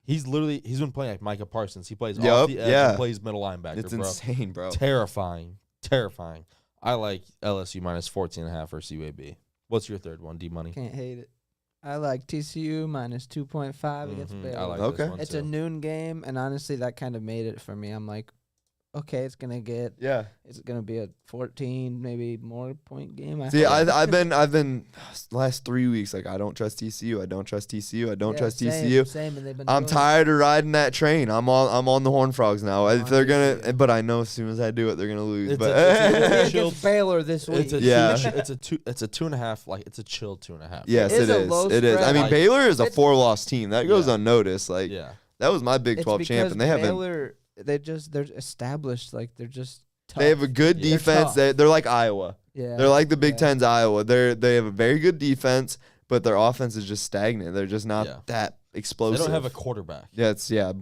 he's been playing like Micah Parsons. He plays off the edge and plays middle linebacker. It's insane, bro. Terrifying. I like LSU -14.5 versus UAB. What's your third one, D Money? Can't hate it. I like TCU -2.5 against Baylor. I like this one It's too. a noon game, and honestly, that kind of made it for me. I'm like, okay, it's gonna be a 14, maybe more point game. I've been last 3 weeks like I don't trust TCU. I don't trust TCU. Same, and they've been. I'm tired of riding that train. I'm on the Horned Frogs now. If they're gonna, but I know as soon as I do it, they're gonna lose. It's against Baylor this week. It's a 2.5. Like it's a chill 2.5. Yes, it is. It is. I mean, Baylor is a 4-loss team. That goes unnoticed. Like that was my Big 12 champ, and they haven't. They're established, like they're just tough. They have a good defense. They're like Iowa. Yeah. They're like the Big Ten's Iowa. They have a very good defense, but their offense is just stagnant. They're just not that explosive. They don't have a quarterback.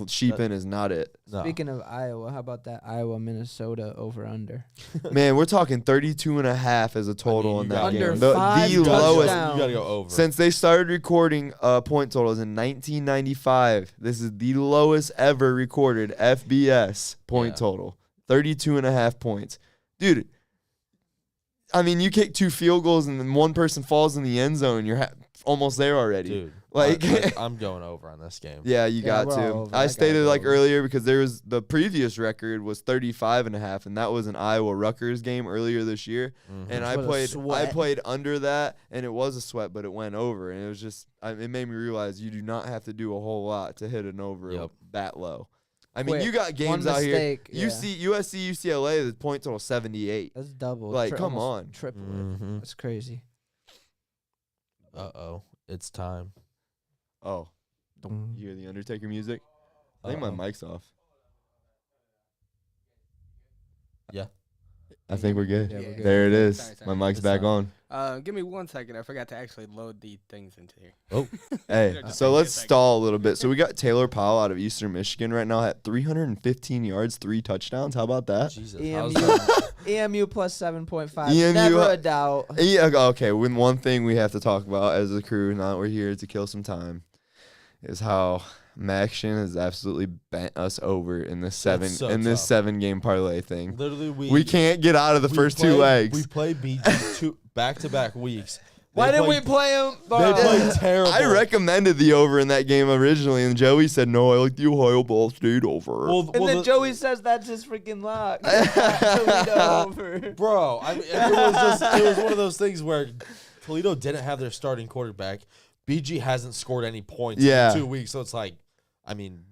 Sheepin is not it. No. Speaking of Iowa, how about that Iowa-Minnesota over-under? Man, we're talking 32.5 as a total in that game. The lowest. You gotta go over. Since they started recording point totals in 1995, this is the lowest ever recorded FBS point total. 32.5 points. Dude, I mean, you kick 2 field goals and then one person falls in the end zone, you're almost there already. Dude, I'm going over on this game. Yeah, you got to. I stated earlier because the previous record was 35.5, and that was an Iowa Rutgers game earlier this year. Mm-hmm. And I played under that, and it was a sweat, but it went over, and it was just it made me realize you do not have to do a whole lot to hit an over that low. I mean, you got games out here. USC, UCLA, the point total 78. That's double. Like, come on. Triple. Mm-hmm. That's crazy. Uh-oh. It's time. Oh. You hear the Undertaker music? I think my mic's off. Yeah. I think we're good. Yeah, we're good. There it is. Sorry. My mic's It's back on. on. Give me 1 second. I forgot to actually load the things into here. Oh, Hey, Just so give me a let's second. stall a little bit. So we got Taylor Powell out of Eastern Michigan right now at 315 yards, 3 touchdowns. How about that? Jesus. EMU plus 7.5. EMU, Never a doubt. Yeah, okay, when one thing we have to talk about as a crew, now we're here to kill some time, is how Maction has absolutely bent us over in this so tough. 7-game parlay thing. Literally, We can't get out of the first 2 legs. We play BG 2 back-to-back weeks. Why didn't we play him? They played terrible. I recommended the over in that game originally, and Joey said, no, I like the Ohio Ball State over. And then Joey says that's his freaking lock. Over. Bro, I mean, it was one of those things where Toledo didn't have their starting quarterback. BG hasn't scored any points in 2 weeks, so it's like, I mean,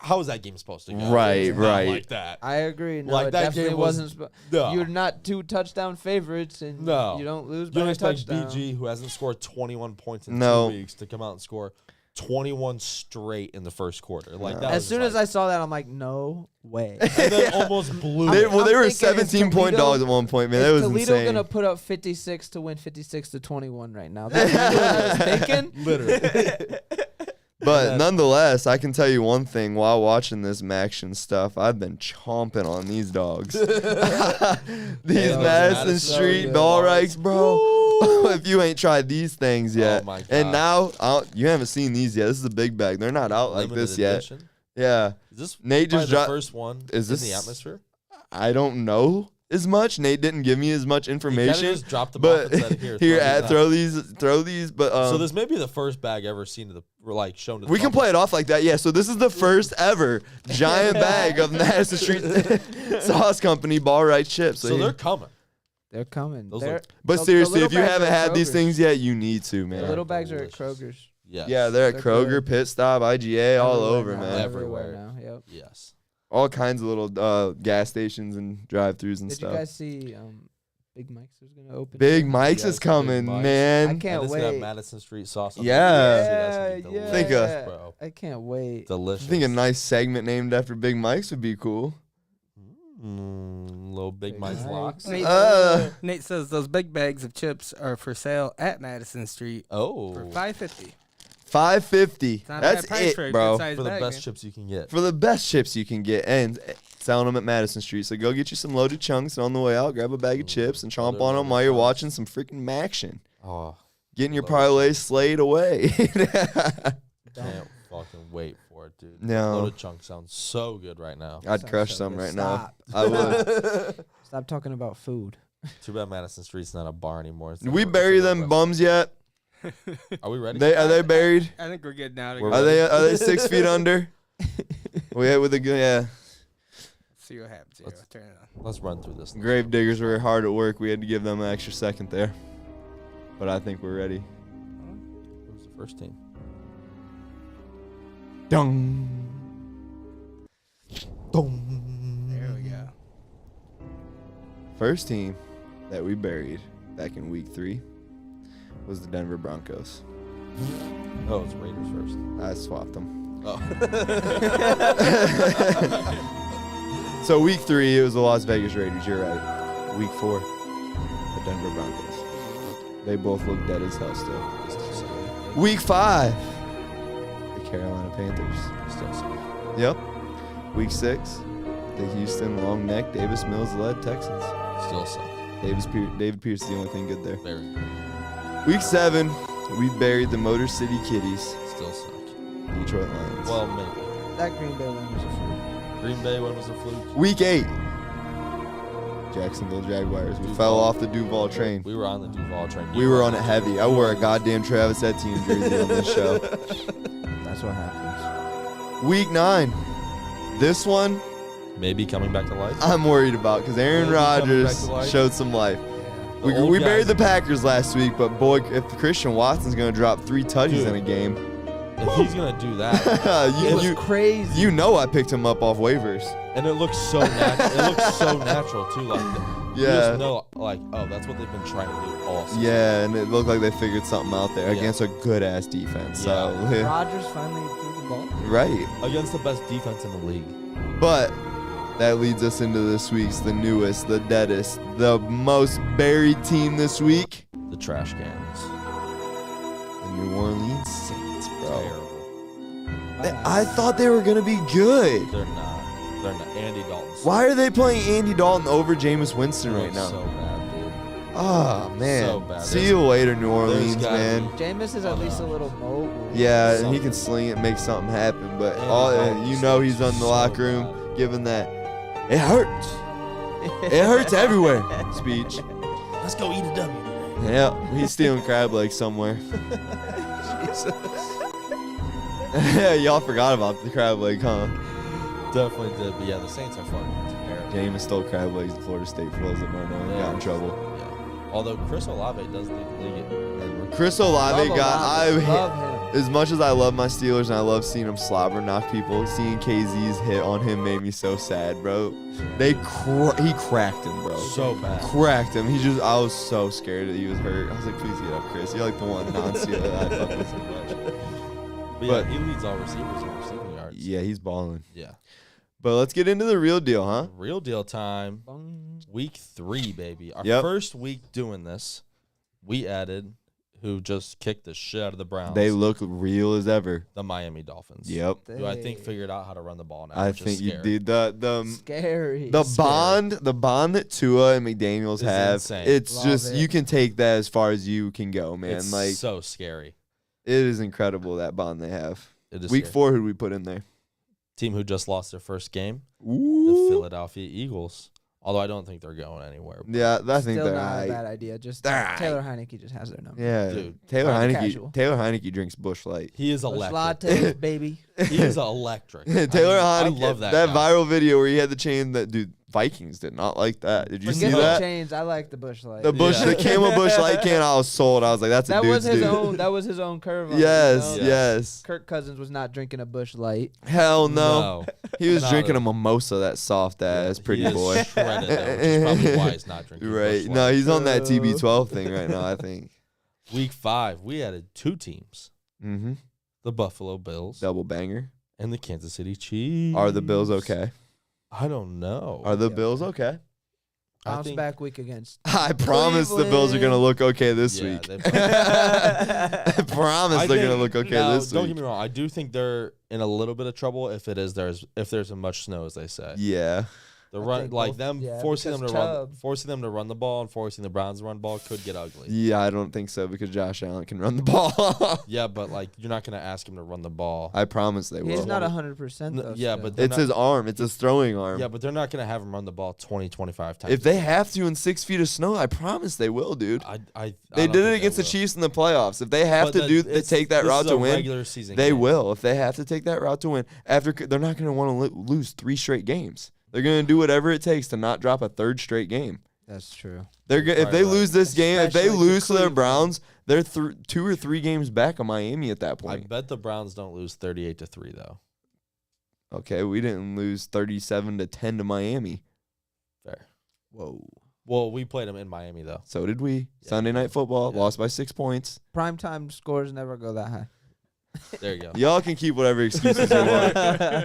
how is that game supposed to go? Right, It's not right. like that. I agree. No, Like, it that definitely game was- wasn't. No. You're not 2 touchdown favorites, and No. you don't lose You by don't a expect touchdown. BG, who hasn't scored 21 points in No. 2 weeks, to come out and score 21 straight in the first quarter. Like that. As soon as I saw that, I'm like, no way. and then almost blew. They it. were thinking, 17-point Toledo- dogs at one point, man. That Is was Toledo insane. gonna put up 56 to win 56-21 right now? That's what I was thinking. Literally. But nonetheless, I can tell you one thing. While watching this Maction stuff, I've been chomping on these dogs. These Madison Madison Street Street ball bars. rikes, bro. If you ain't tried these things yet. Oh my And God. now, you haven't seen these yet. This is a big bag. They're not out like Limited this yet. edition? Yeah. Is this Nate probably just the dropped. first one Is in this- the atmosphere? I don't know as much. Nate didn't give me as much He information. kinda just dropped the box But and said, here, throw these. But So this may be the first bag ever seen to the shown to the we can public. play it off like that, yeah. So this is the first ever giant bag of Madison Street Sauce Company ball right chips. So they're coming. They're coming. Those They're, look- But the seriously, little if you bags haven't are at had these Kroger's. things yet, you need to, The man. little bags are at delicious. Kroger's. Yes. Yeah, they're at They're Kroger, good. Pit Stop, IGA, all Everywhere over, now, man. Everywhere. now. Yep. Yes. All kinds of little gas stations and drive-thrus and Did stuff. you guys see Big Mike's was gonna open? Big soon? Mike's Yes, is coming, I Big Mike's. man. can't And it's gonna have wait. Madison Street sauce. On Yeah. it. Yeah, Think yeah. bro. I can't wait. I Delicious. think a nice segment named after Big Mike's would be cool. Little Big Big Mike's Mike's. locks. Nate says those big bags of chips are for sale at Madison Street Oh, for $5.50. $5.50. It's not a That's bad price it, for a bro. good-sized for the bag, best man. chips you can get. For the best chips you can get, and selling them at Madison Street. So go get you some loaded chunks, and on the way out, grab a bag of chips and chomp on them while you're watching some freaking Maction. Oh, Getting your Loaded parlay slayed away. can't fucking wait for it, dude. No. Loaded chunk sounds so good right now. I'd Sounds crush so some good. right now. Stop. I would. Stop talking about food. Too bad Madison Street's not a bar anymore. It's Did we a- bury it's a them restaurant. bums yet? Are we ready? Are they buried? I think we're good now. To We're go. Are they 6 feet under? We had with the yeah. See what happens here. Let's- I'll turn it on. Let's run through this. Grave diggers were hard at work. We had to give them an extra second there. But I think we're ready. Who's the first team? Dung. There we go. First team that we buried back in week 3 was the Denver Broncos. Oh, it's Raiders first. I swapped them. Oh. So week 3, it was the Las Vegas Raiders. You're right. Week 4, the Denver Broncos. They both look dead as hell still. Week 5, the Carolina Panthers. Still so. Yep. Week 6, the Houston Long Neck Davis Mills led Texans. Still so. David Pierce is the only thing good there. Very good. Week 7, we buried the Motor City Kitties, Still suck. Detroit Lions. Well, maybe. That Green Bay one was a fluke. Green Bay one was a fluke. Week 8, Jacksonville Jaguars. We Duval. fell off the Duval train. We were on the Duval train. We were on it heavy. I wore a goddamn Travis Etienne jersey on this show. That's what happens. Week 9, this one Maybe coming back to life. I'm worried about because Aaron Maybe coming back Rodgers to life. showed some life. The We old buried guys- the Packers last week, but boy, if Christian Watson's going to drop 3 touches Dude. in a game, If he's gonna do that, It was you crazy. you know I picked him up off waivers. and it looks so natural. It looks so natural too. Like You just know, like, oh, that's what they've been trying to do all season. Yeah, and it looked like they figured something out there against a good-ass defense. So Rodgers finally threw the ball. Right. Against the best defense in the league. But that leads us into this week's, the newest, the deadest, the most buried team this week. The Trash Cans. The New Orleans Saints, bro. Terrible. I thought they were going to be good. They're not. They're not. Andy Dalton's. Why are they playing Andy Dalton over Jameis Winston right now? So bad, dude. Oh, man. So bad. See you later, New Orleans, man. Jameis is at least a little mobile. Yeah, and he can sling it, make something happen. But he's on the locker room giving that, it hurts. It hurts everywhere speech. Let's go eat a W today. Yeah, he's stealing crab legs somewhere. Yeah, y'all forgot about the crab leg, huh? Definitely did, but yeah, the Saints are fucking terrible. Jameis stole crab legs in Florida State for those that don't know. He got in trouble. Yeah. Although Chris Olave does lead the league. Chris Olave love him. As much as I love my Steelers and I love seeing them slobber knock people, seeing KZ's hit on him made me so sad, bro. He cracked him, bro. So bad. Cracked him. I was so scared that he was hurt. I was like, please get up, Chris. You're like the one non-Steeler that I fuck with so much. But yeah, he leads all receivers in receiving yards. Yeah, he's balling. Yeah. But let's get into the real deal, huh? Real deal time. Week 3, baby. Our first week doing this, we added who just kicked the shit out of the Browns. They look real as ever. The Miami Dolphins. Yep. Who I think figured out how to run the ball now. I think you did. Scary. The bond that Tua and McDaniels have, insane. It's Love just it. you can take that as far as you can go, man. It's like so scary. it is incredible that bond they have. It is Week scary. 4, who did we put in there? Team who just lost their first game, the Ooh. Philadelphia Eagles. Although I don't think they're going anywhere. Yeah, I think Still they're not right. a bad idea. Just They're right. Taylor Heineke just has their number. Yeah, Dude, Taylor casual. Heineke drinks Busch Light. He is Bush electric. lattes, baby. He is electric. Taylor I Heineke, love that. that guy. viral video where he had the chain that dude Vikings did not like that. Did you see Forget the that? chains. I like the Bush Light. The Bush, Yeah. the Camel Bush Light can. I was sold. I was like, that's a that dude's was his dude. own. That was his own curve. Yes, Yeah. yes. Kirk Cousins was not drinking a Bush Light. Hell no. He was Not drinking a- a mimosa, that soft ass pretty He is boy. shredded, though, which is probably why he's not drinking. Right. Busch No, Light. he's on that TB12 thing right now, I think. Week 5, we added 2 teams: Mm-hmm. the Buffalo Bills Double banger. and the Kansas City Chiefs. Are the Bills okay? I don't know. Are the Yeah. Bills okay? I Bounce think- back week against. I promise the Bills are going to look okay this Yeah, week. they- I promise I they're think- going to look okay now, this don't week. get me wrong. I do think they're in a little bit of trouble if there's as much snow as they say. Yeah. The I run think like both- them yeah, forcing them to because run the ball and forcing the Browns to run the ball could get ugly. Yeah, I don't think so because Josh Allen can run the ball. Yeah, but like you're not gonna ask him to run the ball. I promise they He's will. not 100% though. Yeah, still. but they're It's not- his arm. It's his throwing arm. Yeah, but they're not gonna have him run the ball 20, 25 times. If they have to in 6 feet of snow, I promise they will, dude. I They don't did it think against the will. Chiefs in the playoffs. If they have But to take that this route is to a win, regular season they game. will. If they have to take that route to win, they're not going to want to lose 3 straight games. They're going to do whatever it takes to not drop a 3rd straight game. That's true. If they Right. lose this game, if they Especially to lose to their Cleveland. Browns, they're 2 or 3 games back on Miami at that I point. bet the Browns don't lose 38-3 though. Okay, we didn't lose 37-10 to Miami. Fair. Whoa. Well, we played them in Miami though. So did we. Yeah. Sunday Night Football, Yeah. lost by 6 points. Primetime scores never go that high. There you go. Y'all can keep whatever excuses you want.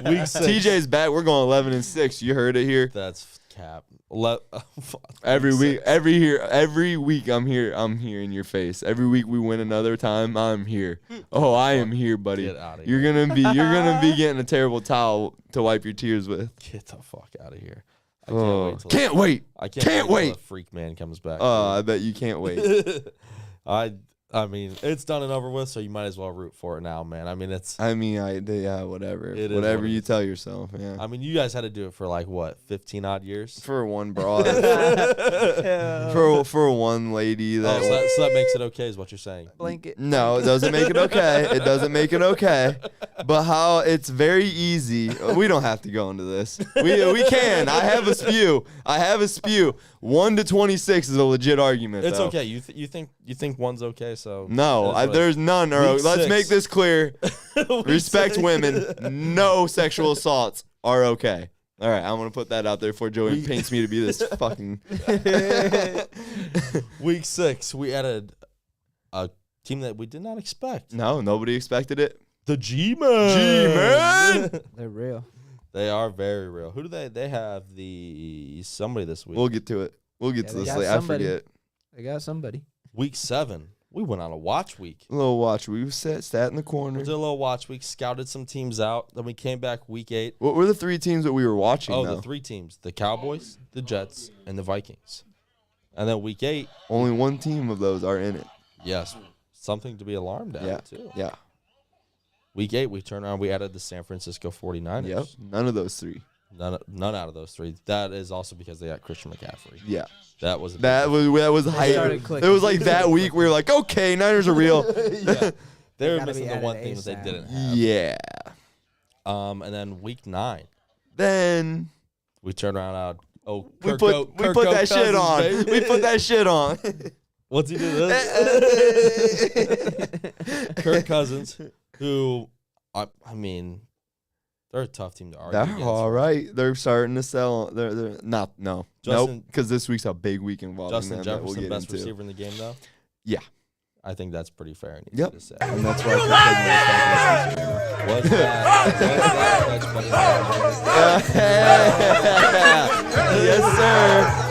Week 6. TJ's back. We're going 11-6. You heard it here. That's cap. Every Week week, 6. every week I'm here in your face. Every week we win another time, I'm here. Oh, I am here, buddy. Get out of You're here. gonna be getting a terrible towel to wipe your tears with. Get the fuck out of here. I Can't wait. I Can't can't wait. wait. Till the freak man comes back. I bet you can't wait. I mean, it's done and over with, so you might as well root for it now, man. I mean, it's. Whatever. It is Whatever what it you is. tell yourself. Yeah. I mean, you guys had to do it for like what, 15 odd years. For one broad. for one lady that. So that makes it okay, is what you're saying. Blanket. No, it doesn't make it okay. It doesn't make it okay. But how it's very easy. We don't have to go into this. We can. I have a spew. 1 to 26 is a legit argument. It's though. okay. You think one's okay? So No, that's what there's none. Week Let's 6. make this clear. Week Respect 6. women. No sexual assaults are okay. All right, I'm going to put that out there before Joey paints me to be this fucking... Week 6, we added a team that we did not expect. No, nobody expected it. The G-Man. G-Man. They're real. They are very real. Who do they have somebody this week? We'll get to it. We'll get to the slate. I forget. They got somebody. Week 7. We went on a watch week. A little watch. We sat in the corner. We did a little watch week, scouted some teams out. Then we came back week 8. What were the 3 teams that we were watching? The 3 teams. The Cowboys, the Jets, and the Vikings. And then week 8. Only one team of those are in it. Yes. Something to be alarmed at, too. Yeah. Week 8, we turned around. We added the San Francisco 49ers. Yep. None of those 3. None out of those 3. That is also because they got Christian McCaffrey. Yeah. That was hype. It was like that week we were like, okay, Niners are real. Yeah. They were missing the one thing that they didn't have. Yeah. And then week 9. Then we turned around. We put that shit on. Baby. We put that shit on. What's he do this? Kirk Cousins, who, I mean, they're a tough team to argue against. They're all right. They're starting to sell. They're not. No. Nope. Because this week's a big week involving Justin them. Jefferson, We'll best receiver in the game, though? Yeah. I think that's pretty fair. Yep. To say. And that's why Kirk Cousins was that catch better? Yes, sir.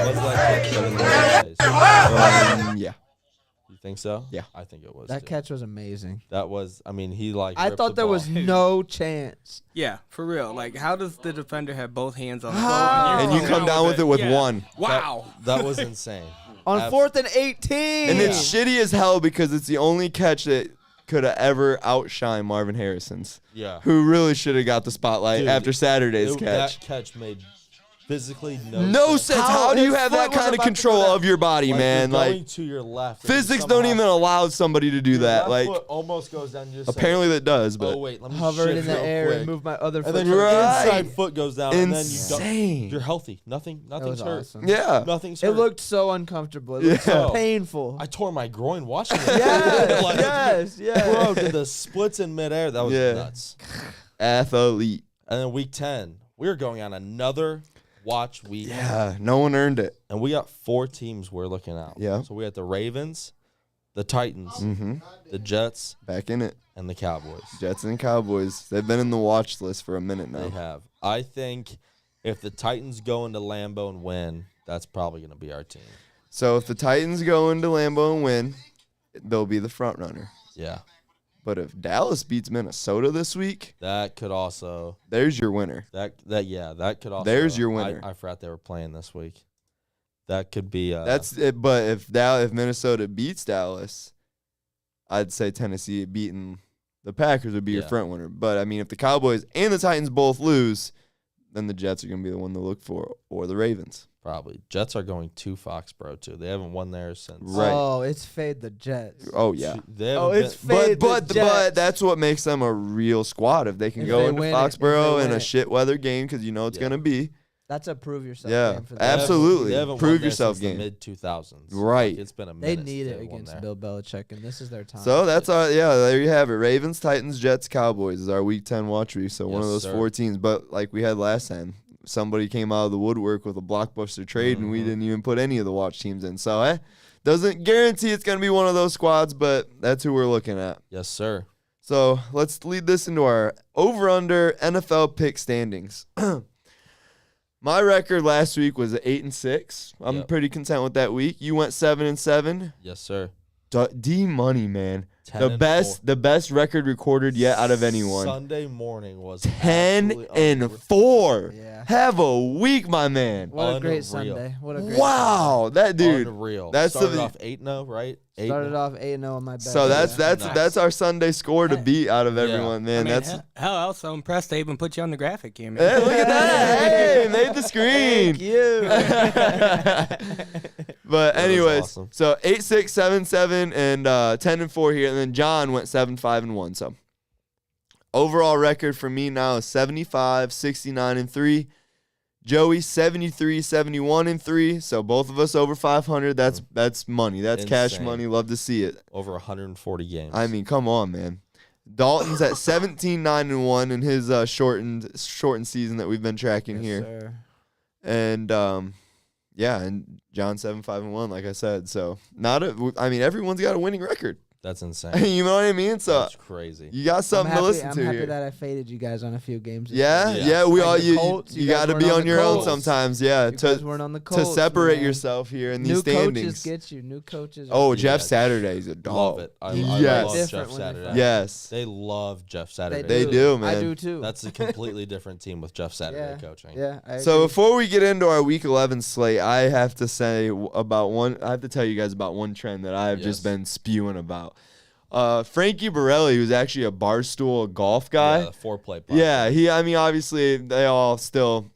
Was that catch better than Yeah. You think so? Yeah. I think it was. That catch was amazing. That was, I mean, I thought there was no chance. Yeah, for real. Like, how does the defender have both hands on the ball? And you come down with it with one. Wow. That was insane. On 4th and 18. And it's shitty as hell because it's the only catch that could have ever outshined Marvin Harrison's. Yeah. Who really should have got the spotlight after Saturday's catch. That catch made physically no sense. How do you have that kind of control of your body, man? Going to your left. Physics don't even allow somebody to do that. Like, foot almost goes down. Apparently that does, but wait, let me hover it in the air quick. and move my other foot. And then your inside foot goes down, Insane. and then you're healthy. Nothing's hurt. Awesome. Yeah, nothing's hurt. It looked so uncomfortable. It looked so painful. I tore my groin watching it. Yes. Bro, did the splits in midair. That was nuts. Athlete. And then week 10, we were going on another watch week. Yeah, no one earned it. And we got 4 teams we're looking at. Yeah. So we had the Ravens, the Titans, the Jets, back in it, and the Cowboys. Jets and Cowboys. They've been in the watch list for a minute now. They have. I think if the Titans go into Lambeau and win, that's probably going to be our team. So if the Titans go into Lambeau and win, they'll be the front runner. Yeah. But if Dallas beats Minnesota this week, that could also. There's your winner. That could also. There's your winner. I forgot they were playing this week. That could be. That's it. But if Minnesota beats Dallas, I'd say Tennessee beating the Packers would be your front winner. But I mean, if the Cowboys and the Titans both lose, then the Jets are going to be the one to look for, or the Ravens. Probably. Jets are going to Foxborough, too. They haven't won there since. Right. Oh, it's fade the Jets. Oh, yeah. It's fade but the Jets. But that's what makes them a real squad. If they can go into Foxborough in a shit weather game, because you know it's going to be. That's a prove yourself game for them. Absolutely. They haven't prove won yourself since game. The mid-2000s. Right. Like, it's been a They minute. need it against Bill Belichick, and this is their time. So that's there you have it. Ravens, Titans, Jets, Cowboys is our Week 10 watch week. So one of those 4 teams. But like we had last time, somebody came out of the woodwork with a blockbuster trade, and we didn't even put any of the watch teams in. So doesn't guarantee it's going to be one of those squads, but that's who we're looking at. Yes, sir. So let's lead this into our over-under NFL pick standings. My record last week was 8-6. I'm pretty content with that week. You went 7-7. Yes, sir. D Money, man. The best record recorded yet out of anyone. Sunday morning was 10-4. Yeah. Have a week, my man. What a great Sunday. What a great Wow, that dude. Unreal. That's started off 8-0, right? Started off 8-0 on my bet. So that's our Sunday score to beat out of everyone, man. I mean, hell, I was so impressed they even put you on the graphic here, man. Hey, look at that. Hey, made the screen. Thank you. But anyways, awesome. So 8-6, 7-7, and 10-4 here, and then John went 7-5-1. So overall record for me now is 75, 69-3. Joey 73, 71-3. So both of us over 500. That's money. That's Insane. cash money. Love to see it. Over 140 games. I mean, come on, man. Dalton's at 17-9-1 in his shortened season that we've been tracking here. Sir. And and John 7-5-1, like I said. So everyone's got a winning record. That's insane. You know what I mean? So that's crazy. You got something to listen to I'm happy here. that I faded you guys on a few games. Yeah. We all you got to be on your own Colts. sometimes. Yeah, You guys weren't on the Colts, to separate man. yourself here in New these standings. coaches get you. New coaches. Jeff Saturday's a dog. Love it. I Yes. love Jeff When Saturday. Yes, They love Jeff Saturday. They do, man. I do too. That's a completely different team with Jeff Saturday coaching. Yeah. I So agree. before we get into our Week 11 slate, I have to tell you guys about one trend that I've just been spewing about. Frankie Borelli, who's actually a Barstool golf guy. Yeah, the 4-play. Yeah, obviously they all still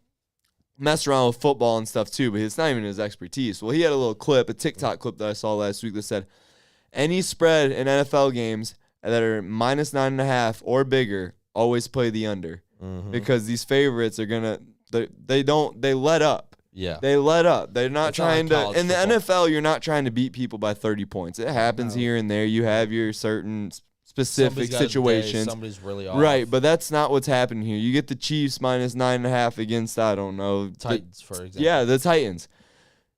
mess around with football and stuff too, but it's not even his expertise. Well, he had a TikTok clip that I saw last week that said, any spread in NFL games that are -9.5 or bigger, always play the under. Mm-hmm. Because these favorites are they let up. Yeah. They let up. They're not It's not trying like to. In the football. NFL, you're not trying to beat people by 30 points. It happens here and there. You have your certain specific Somebody's got a day, situations. somebody's really off. Right, but that's not what's happening here. You get the Chiefs -9.5 against, I don't know. Titans, for example. Yeah, the Titans.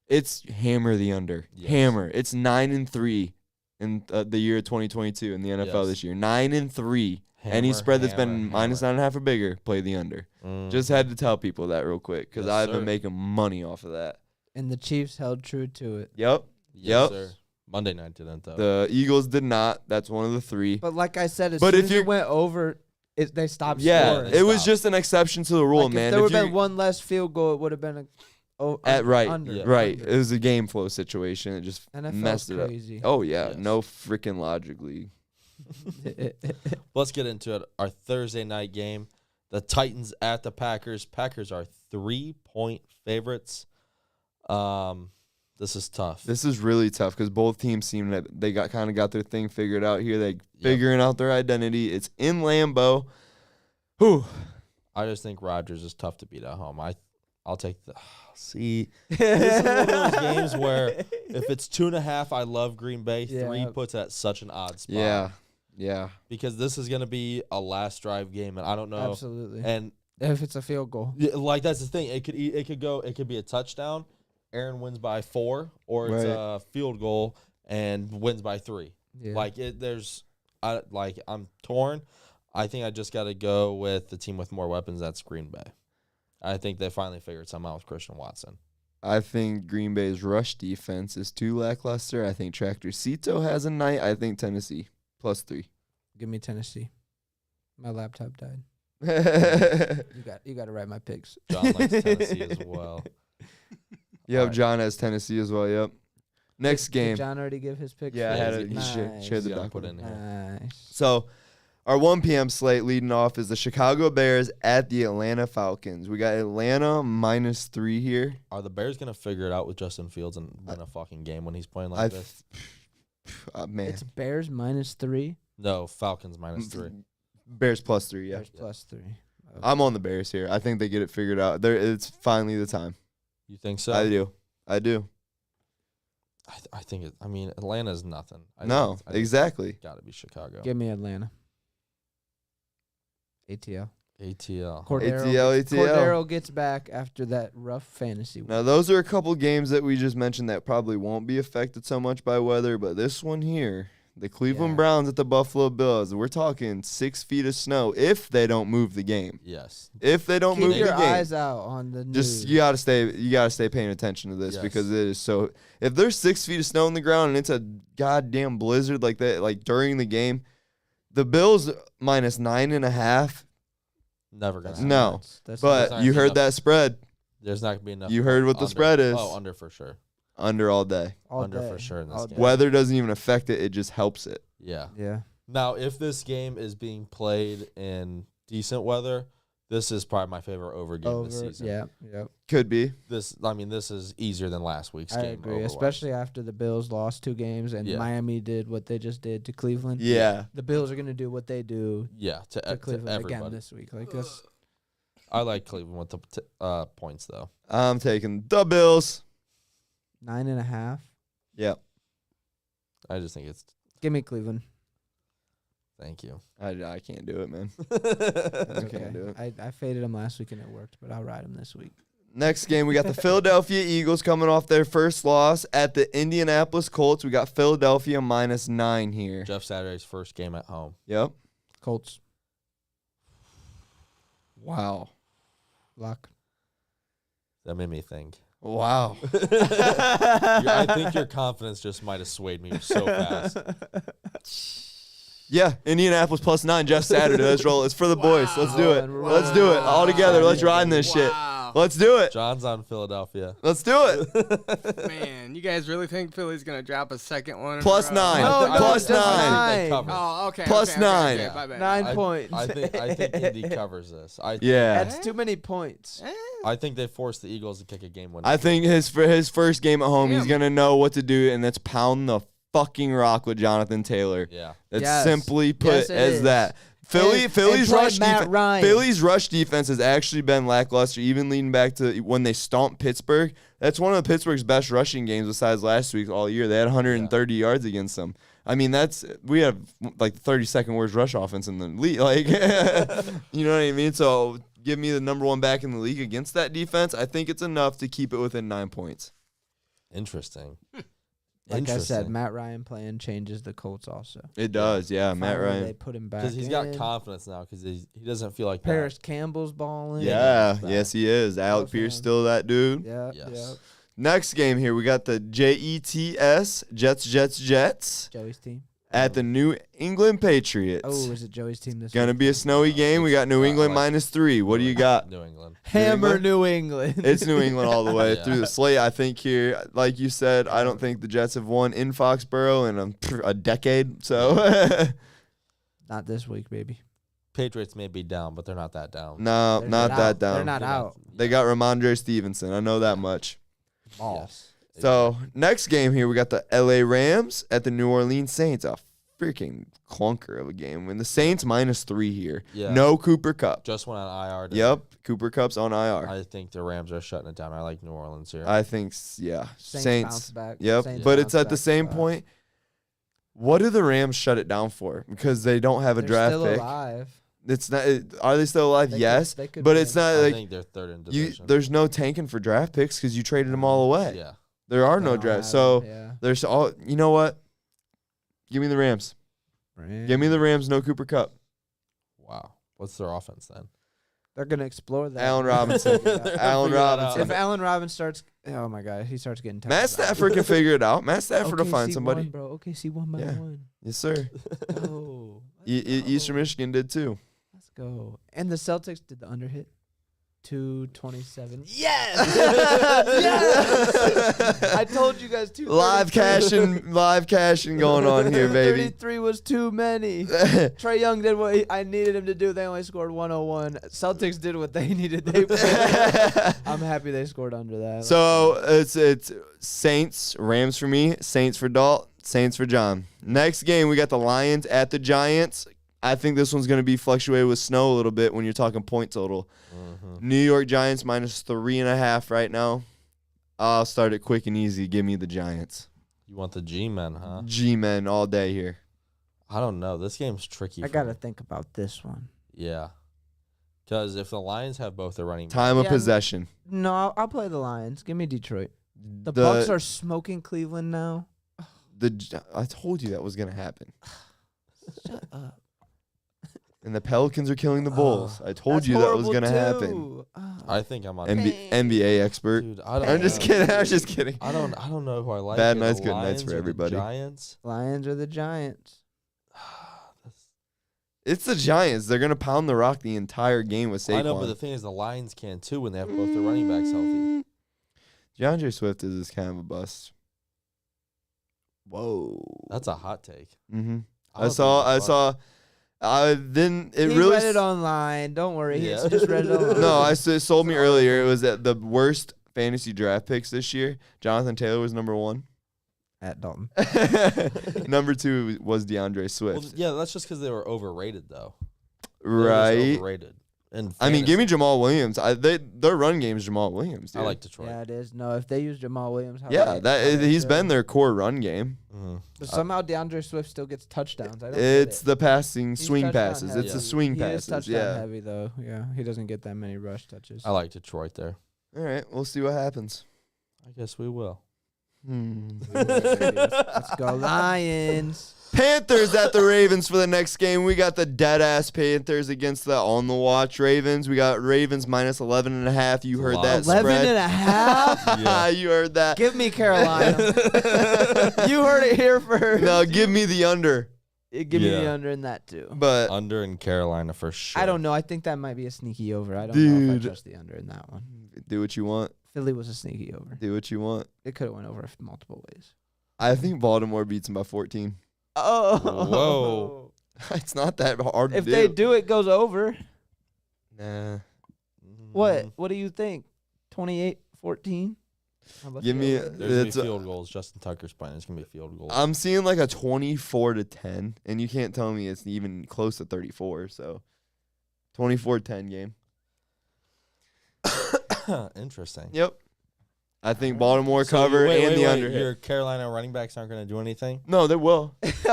It's hammer the under. Yes. Hammer. It's 9-3 in the year 2022 in the NFL this year. 9-3. Any spread that's been -9.5 or bigger, play the under. Just had to tell people that real quick because I've been making money off of that. And the Chiefs held true to it. Yep. Yes, sir. Monday night didn't, though. The Eagles did not. That's one of the three. But like I said, as But soon if as you it went over, they stopped Yeah, scoring. it was just an exception to the rule, Like, man. If there would If have you- been one less field goal, it would have been under. right. Under. It was a game flow situation. It just NFL's messed it up. crazy. Oh, yeah. Yes. No freaking logically. Let's get into it. Our Thursday night game, the Titans at the Packers. Packers are 3-point favorites. This is tough. This is really tough because both teams seem that they got their thing figured out here. They figuring out their identity. It's in Lambeau. Whew. I just think Rodgers is tough to beat at home. I'll take the see. This is one of those games where if it's 2.5, I love Green Bay. 3 puts it at such an odd spot. Yeah. Because this is gonna be a last drive game, and I don't know. Absolutely. And if it's a field goal, like that's the thing. It could be a touchdown. Aaron wins by 4, or it's a field goal and wins by 3. Yeah. Like I'm torn. I think I just got to go with the team with more weapons. That's Green Bay. I think they finally figured something out with Christian Watson. I think Green Bay's rush defense is too lackluster. I think Tractor Cito has a night. I think Tennessee +3. give me Tennessee. My laptop died. You got to write my picks. John likes Tennessee as well. Yep, right. John has Tennessee as well. Yep. Next game. Did John already give his picks? Yeah, I Yeah, had he- it. He Nice. shared the He's gonna doc put with in me. here. Nice. So, our 1 p.m. slate leading off is the Chicago Bears at the Atlanta Falcons. We got Atlanta -3 here. Are the Bears gonna figure it out with Justin Fields and win a fucking game when he's playing like this? Man, It's Bears -3. No, Falcons -3. Bears +3. Yeah, Bears +3. Okay. I'm on the Bears here. I think they get it figured out. It's finally the time. You think so? I do. I think it. I mean, Atlanta's nothing. Exactly. Got to be Chicago. Give me Atlanta. ATL. ATL. Cordero gets back after that rough fantasy week. Now, those are a couple games that we just mentioned that probably won't be affected so much by weather, but this one here, the Cleveland Browns at the Buffalo Bills, we're talking 6 feet of snow if they don't move the game. Yes. If they don't Keep move your the game. eyes out on the news. Just you gotta stay paying attention to this because it is so. If there's 6 feet of snow on the ground and it's a goddamn blizzard like that, like during the game, the Bills -9.5. Never gonna happen. No, That's but not you enough. heard that spread. There's not gonna be enough. You heard what the spread is. Oh, under for sure. Under all day. all Under day. for sure in this All game. day. Weather doesn't even affect it. It just helps it. Yeah. Yeah. Now, if this game is being played in decent weather, this is probably my favorite over game this season. Yeah. Yep. Could be. This is easier than last week's I game. agree, overall. especially after the Bills lost 2 games and Yeah. Miami did what they just did to Cleveland. Yeah. The Bills are going to do what they do to Cleveland everybody. again this week. Like this. I like Cleveland with the points though. I'm taking the Bills. 9.5. Yep. I just think it's. Give me Cleveland. Thank you. I can't do it, man. Okay. Can't do it. I faded him last week and it worked, but I'll ride him this week. Next game, we got the Philadelphia Eagles coming off their first loss at the Indianapolis Colts. We got Philadelphia -9 here. Jeff Saturday's first game at home. Yep. Colts. Wow. Lock. That made me think. Wow. I think your confidence just might have swayed me so fast. Yeah, Indianapolis +9, Jeff Saturday. Let's roll. It's for the boys. Let's do it. Let's do it. All together. Let's ride in this shit. Let's do it. John's on Philadelphia. Let's do it. Man, you guys really think Philly's going to drop a second one? +9. No, +9. +9. Oh, okay. +9. Okay, my bad. 9 points. I think Indy covers this. Yeah. That's too many points. I think they forced the Eagles to kick a game winner. I think his first game at home, he's Damn. going to know what to do, and that's pound the fucking rock with Jonathan Taylor. Yeah. That's Yes. simply put Yes, it as is. that. Philly's play rush Matt defense. Ryan. Philly's rush defense has actually been lackluster, even leading back to when they stomped Pittsburgh. That's one of Pittsburgh's best rushing games besides last week's all year. They had 130 yards against them. I mean, we have like the 32nd worst rush offense in the league. Like, you know what I mean? So give me the number one back in the league against that defense. I think it's enough to keep it within 9 points. Interesting. Like I said, Matt Ryan playing changes the Colts also. It does, yeah. Matt Finally, Ryan. They put him back Because he's got in. confidence now because he doesn't feel like Paris Campbell's balling. Yeah, Back. yes, he is. Alec Love Pierce him. still that dude. Yeah. Yes. Yeah. Next game here, we got the Jets, Jets Joey's team. at the New England Patriots. Oh, is it Joey's team this Gonna week? be a snowy game. We got New England -3. What do you got? New England. Hammer New England. It's New England all the way Yeah. through the slate. I think here, like you said, I don't think the Jets have won in Foxborough in a decade. So, Not this week, baby. Patriots may be down, but they're not that down. no, They're not out. that down. They're not out. They got Ramondre Stevenson. I know that much. Balls. So next game here, we got the LA Rams at the New Orleans Saints. A freaking clunker of a game. And the Saints -3 here. Yeah. No Cooper Kupp. Just went on IR. Yep, Cooper Kupp's on IR. I think the Rams are shutting it down. I like New Orleans here. I think, yeah. Saints bounce back. Yep, Saints but it's bounce at the back same fast. point. What do the Rams shut it down for? Because they don't have a They're draft still pick. alive. It's not. Are they still alive? They Yes, could but win. it's not I like think they're third in you. division. There's no tanking for draft picks because you traded them all away. Yeah. There are They no don't drafts. have So it, yeah. there's all. You know what? Give me the Rams. Give me the Rams. No Cooper Kupp. Wow. What's their offense then? They're gonna explore that. Allen Robinson. They're Allen figure that Robinson. out. If Allen Robinson starts, oh my God, he starts getting Matt Stafford can figure it out. Matt Stafford will find somebody. bro. OKC 1 by Yeah. 1. Yes, sir. Oh, Eastern Michigan did too. let's go. And the Celtics did the under hit. 227. Yes. I told you guys too. Live cashing going on here, baby. 33 was too many. Trae Young did what I needed him to do. They only scored 101. Celtics did what they needed. I'm happy they scored under that. So it's Saints, Rams for me, Saints for Dalt, Saints for John. Next game, we got the Lions at the Giants. I think this one's going to be fluctuated with snow a little bit when you're talking point total. Mm-hmm. New York Giants -3.5 right now. I'll start it quick and easy. Give me the Giants. You want the G-men, huh? G-men all day here. I don't know. This game's tricky. I for got to me. think about this one. Yeah. Because if the Lions have both their running Time of Yeah, possession. No, I'll play the Lions. Give me Detroit. The Bucks are smoking Cleveland now. I told you that was going to happen. Shut up. And the Pelicans are killing the Bulls. I told you that was going to happen. I think I'm on. NBA expert. Dude, I don't I'm just know. kidding. I'm just kidding. I don't know who I like. Bad here, nights, the good nights Lions for or the everybody. Giants. Lions or the Giants? It's the Giants. They're going to pound the rock the entire game with Saquon. I know, but the thing is, the Lions can too when they have both their running backs healthy. DeAndre Swift is kind of a bust. Whoa. That's a hot take. Mm-hmm. I don't think it's a bust. He read it online. Don't worry. Yeah. He just read it online. No, it sold me earlier. It was at the worst fantasy draft picks this year. Jonathan Taylor was number 1. At Dalton. Number 2 was DeAndre Swift. Well, yeah, that's just because they were overrated, though. They were just Right. overrated. And I mean, give me Jamal Williams. Their run game is Jamal Williams, dude. I like Detroit. Yeah, it is. No, if they use Jamal Williams, He's been their core run game. Mm-hmm. But somehow DeAndre Swift still gets touchdowns. It's the passing He's swing touchdown passes. heavy. It's the swing He is passes. touchdown heavy though. Yeah, he doesn't get that many rush touches. I like Detroit there. All right, we'll see what happens. I guess we will. Let's go Lions. Panthers at the Ravens for the next game. We got the dead-ass Panthers against the on-the-watch Ravens. We got Ravens minus 11.5. You heard that 11.5? Yeah. You heard that. Give me Carolina. You heard it here first. No, give me the under. Give me the under in that too. But Under in Carolina for sure. I don't know. I think that might be a sneaky over. I don't know if I trust the under in that one. do what you want. Philly was a sneaky over. Do what you want. It could have went over multiple ways. I think Baltimore beats them by 14. Oh. Whoa. It's not that hard If to do. they do, it goes over. Nah. What? What do you think? 28-14? Give me. There's going to be field goals. Justin Tucker's playing. It's going to be field goals. I'm seeing like a 24-10, and you can't tell me it's even close to 34. So, 24-10 game. Interesting. Yep. I think Baltimore cover and the under. Your Carolina running backs aren't going to do anything? No, they will. There's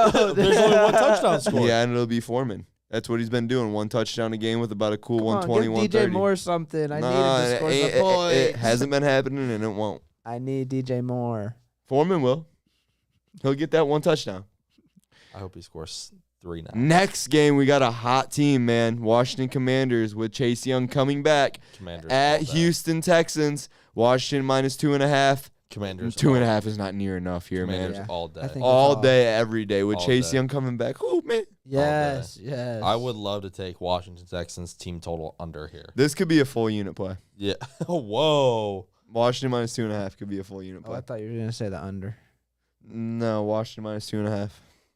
only one touchdown score. Yeah, and it'll be Foreman. That's what he's been doing. One touchdown a game with about a cool 120, give 130. DJ Moore something. I need him to score some points. It hasn't been happening, and it won't. I need DJ Moore. Foreman will. He'll get that one touchdown. I hope he scores 3 now. Next game, we got a hot team, man. Washington Commanders with Chase Young coming back Commanders at Houston Texans. Washington minus 2.5. Commanders. 2.5 is not near enough here, Commanders man. all day. All day, every day with All Chase day. Young coming back. Oh, man. Yes. I would love to take Washington Texans team total under here. This could be a full unit play. Yeah. Whoa. Washington minus 2.5 could be a full unit Oh, play. I thought you were going to say the under. No, Washington minus 2.5.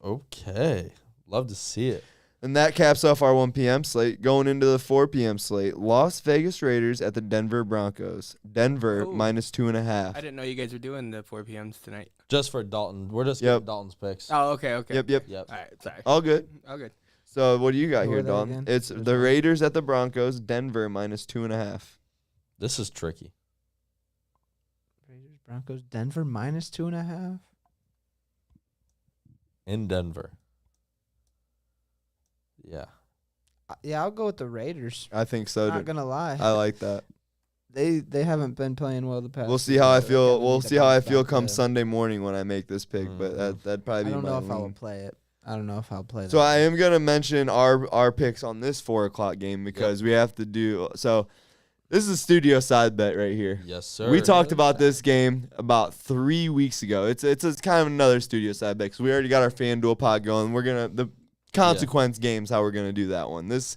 Okay. Love to see it. And that caps off our 1 p.m. slate. Going into the 4 p.m. slate, Las Vegas Raiders at the Denver Broncos. Denver minus 2.5. I didn't know you guys were doing the 4 p.m.s tonight. Just for Dalton. We're just getting Dalton's picks. Oh, okay. Yep. All right, sorry. All good. All good. So what do you got Who here, are they Dalton? again? It's the Raiders at the Broncos. Denver minus 2.5. This is tricky. Raiders, Broncos, Denver minus 2.5. In Denver. Yeah. Yeah, I'll go with the Raiders. I think so. Not gonna lie. I like that. They haven't been playing well the past. We'll see how I few feel. years. We'll Need to see how I bounce feel back come there. Sunday morning when I make this pick. But that'd probably I be don't my know if I will lean. play it. I don't know if I'll play that. So I am gonna mention our picks on this 4 o'clock game because we have to do. So this is a studio side bet right here. Yes, sir. We talked about this game about 3 weeks ago. It's kind of another studio side bet because we already got our FanDuel pod going. We're gonna the consequence games how we're gonna do that one. This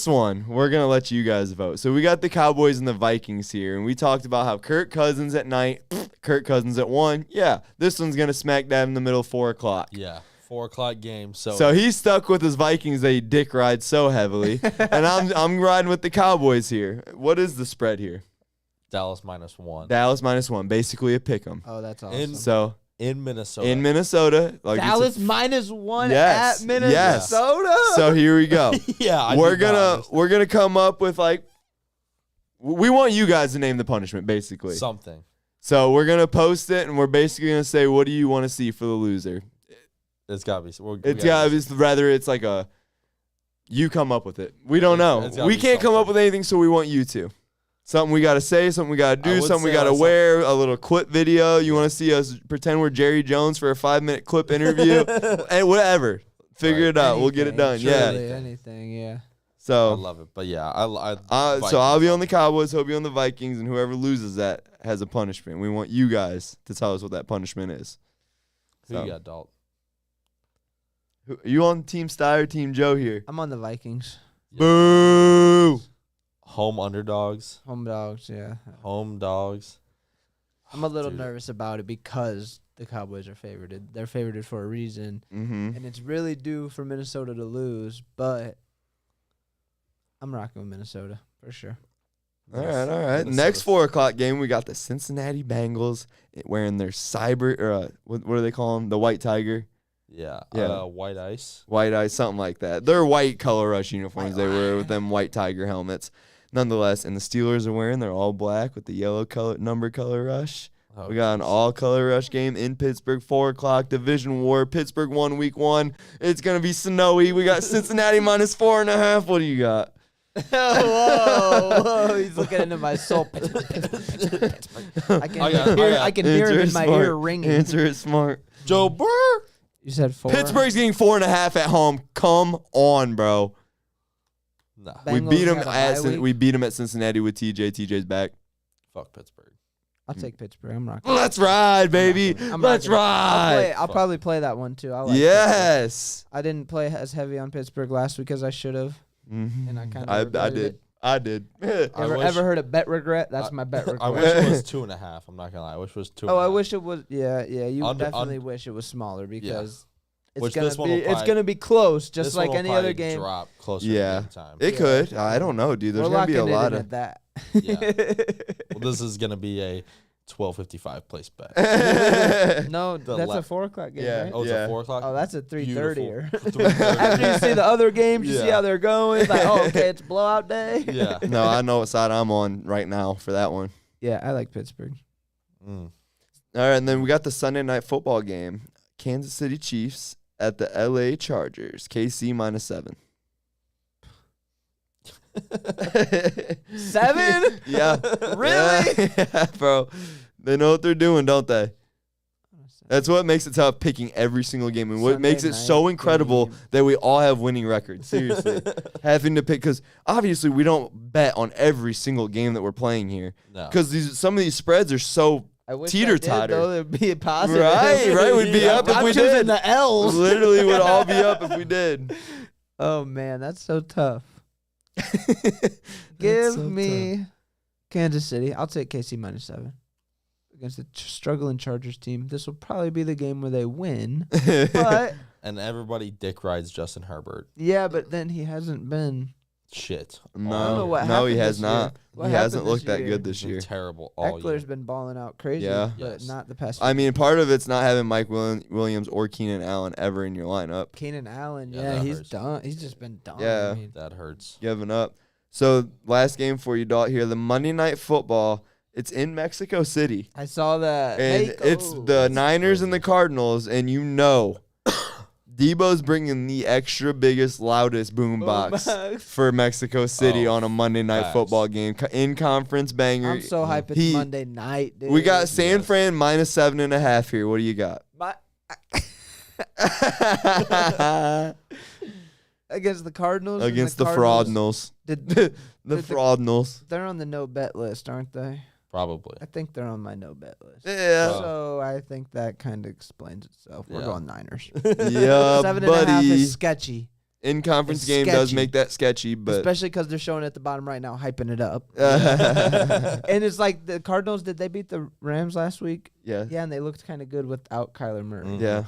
one we're gonna let you guys vote. So we got the Cowboys and the Vikings here, and we talked about how Kirk Cousins at night, Kirk Cousins at 1. Yeah, this one's gonna smack dab in the middle, 4 o'clock. Yeah. 4 o'clock game. So he's stuck with his Vikings that he dick rides so heavily, and I'm riding with the Cowboys here. What is the spread here? Dallas minus 1. Dallas minus 1, basically a pick 'em. Oh, that's awesome. So In Minnesota. in Minnesota, like Dallas minus 1 Yes, at Minnesota. yes. So here we go. Yeah. we're gonna come up with like we want you guys to name the punishment basically. something. So we're gonna post it, and we're basically gonna say, what do you want to see for the loser? It's got to be. It's gotta be rather it's like a you come up with it. We don't know. It's gotta We be can't come up something. with anything, so we want you to. Something we gotta say, something we gotta I do, would something we say gotta like wear, a little clip video. You want to see us pretend we're Jerry Jones for a 5-minute clip interview, and whatever. Figure it out. We'll get it done. Truly, Yeah. anything, yeah. I So love it. But yeah, I so I'll be on the Cowboys, he'll be on the Vikings, and whoever loses that has a punishment. We want you guys to tell us what that punishment is. Who So. you got, Dalton? Are you on Team Steyer, Team Joe here? I'm on the Vikings. Boo! Home underdogs. Home dogs, yeah. Home dogs. I'm a little Dude. nervous about it because the Cowboys are favorited. They're favorited for a reason, Mm-hmm. and it's really due for Minnesota to lose, but I'm rocking with Minnesota for sure. All right. Next Minnesota's- 4 o'clock game, we got the Cincinnati Bengals wearing their cyber, or what do they call them? The white tiger. Yeah. White ice. White ice, something like that. They're white color rush uniforms they wear with them white tiger helmets. Nonetheless, and the Steelers are wearing, they're all black with the yellow number color rush. Oh, we got an all-color rush game in Pittsburgh, 4 o'clock, Division War. Pittsburgh won Week 1. It's going to be snowy. We got Cincinnati minus 4.5. What do you got? Whoa, he's looking into my soul. I can hear him in my ear ringing. Answer it smart. Joe Burr. You said 4? Pittsburgh's getting 4.5 at home. Come on, bro. Nah. We beat them at Cincinnati with TJ. TJ's back. Fuck Pittsburgh. I'll take Pittsburgh. I'm not. Let's ride, baby. Let's ride. I'll probably play that one too. Yes. I didn't play as heavy on Pittsburgh last week as I should have, and I kind of. I did. Ever heard of bet regret? That's my bet regret. I wish it was 2.5. I'm not gonna lie. I wish it was 2. Oh, I wish it was. Yeah. You definitely wish it was smaller because it's gonna be close, just like any other game. Drop closer to game time. It could. I don't know, dude. There's gonna be a lot of that. Yeah. Well, this is gonna be a 12:55 place bet. No, that's a 4 o'clock game. Yeah. Right? Oh, it's a 4 o'clock. Oh, that's a 3:30. 3:30. After you see the other games, you see how they're going. Like, oh, okay, it's blowout day. Yeah. No, I know what side I'm on right now for that one. Yeah, I like Pittsburgh. All right, and then we got the Sunday night football game. Kansas City Chiefs at the LA Chargers. KC minus 7. 7? Yeah. Really? Yeah, bro. They know what they're doing, don't they? That's what makes it tough picking every single game. And what makes it so incredible that we all have winning records. Seriously. Having to pick, because obviously we don't bet on every single game that we're playing here. Because some of these spreads are so teeter-totter. It'd be positive. Right. We'd be up if we did. The L's. Literally would all be up if we did. Oh, man, that's so tough. Give me Kansas City. I'll take KC minus 7 against the struggling Chargers team. This will probably be the game where they win. But and everybody dick rides Justin Herbert. Yeah, but then he hasn't been shit. No, he has not. He hasn't looked that good this year. Terrible all year. Eckler's been balling out crazy, but not the past. I mean, part of it's not having Mike Williams or Keenan Allen ever in your lineup. Keenan Allen, he's done. He's just been done. Yeah, that hurts. Giving up. So last game for you, Dalt, here, the Monday Night Football. It's in Mexico City. I saw that. And it's the Niners and the Cardinals, and you know Debo's bringing the extra biggest, loudest boombox for Mexico City on a Monday Night Football game. In-conference banger. I'm so hyped it's Monday night, dude. We got San Fran minus 7.5 here. What do you got? Against the Cardinals? Against the Fraudnals. The Fraudnals. They're on the no-bet list, aren't they? Probably. I think they're on my no-bet list. Yeah. So I think that kind of explains itself. We're going Niners. Yeah, 7.5 is sketchy. In-conference game does make that sketchy, but especially because they're showing it at the bottom right now, hyping it up. And it's like the Cardinals, did they beat the Rams last week? Yeah. Yeah, and they looked kind of good without Kyler Murray. Yeah.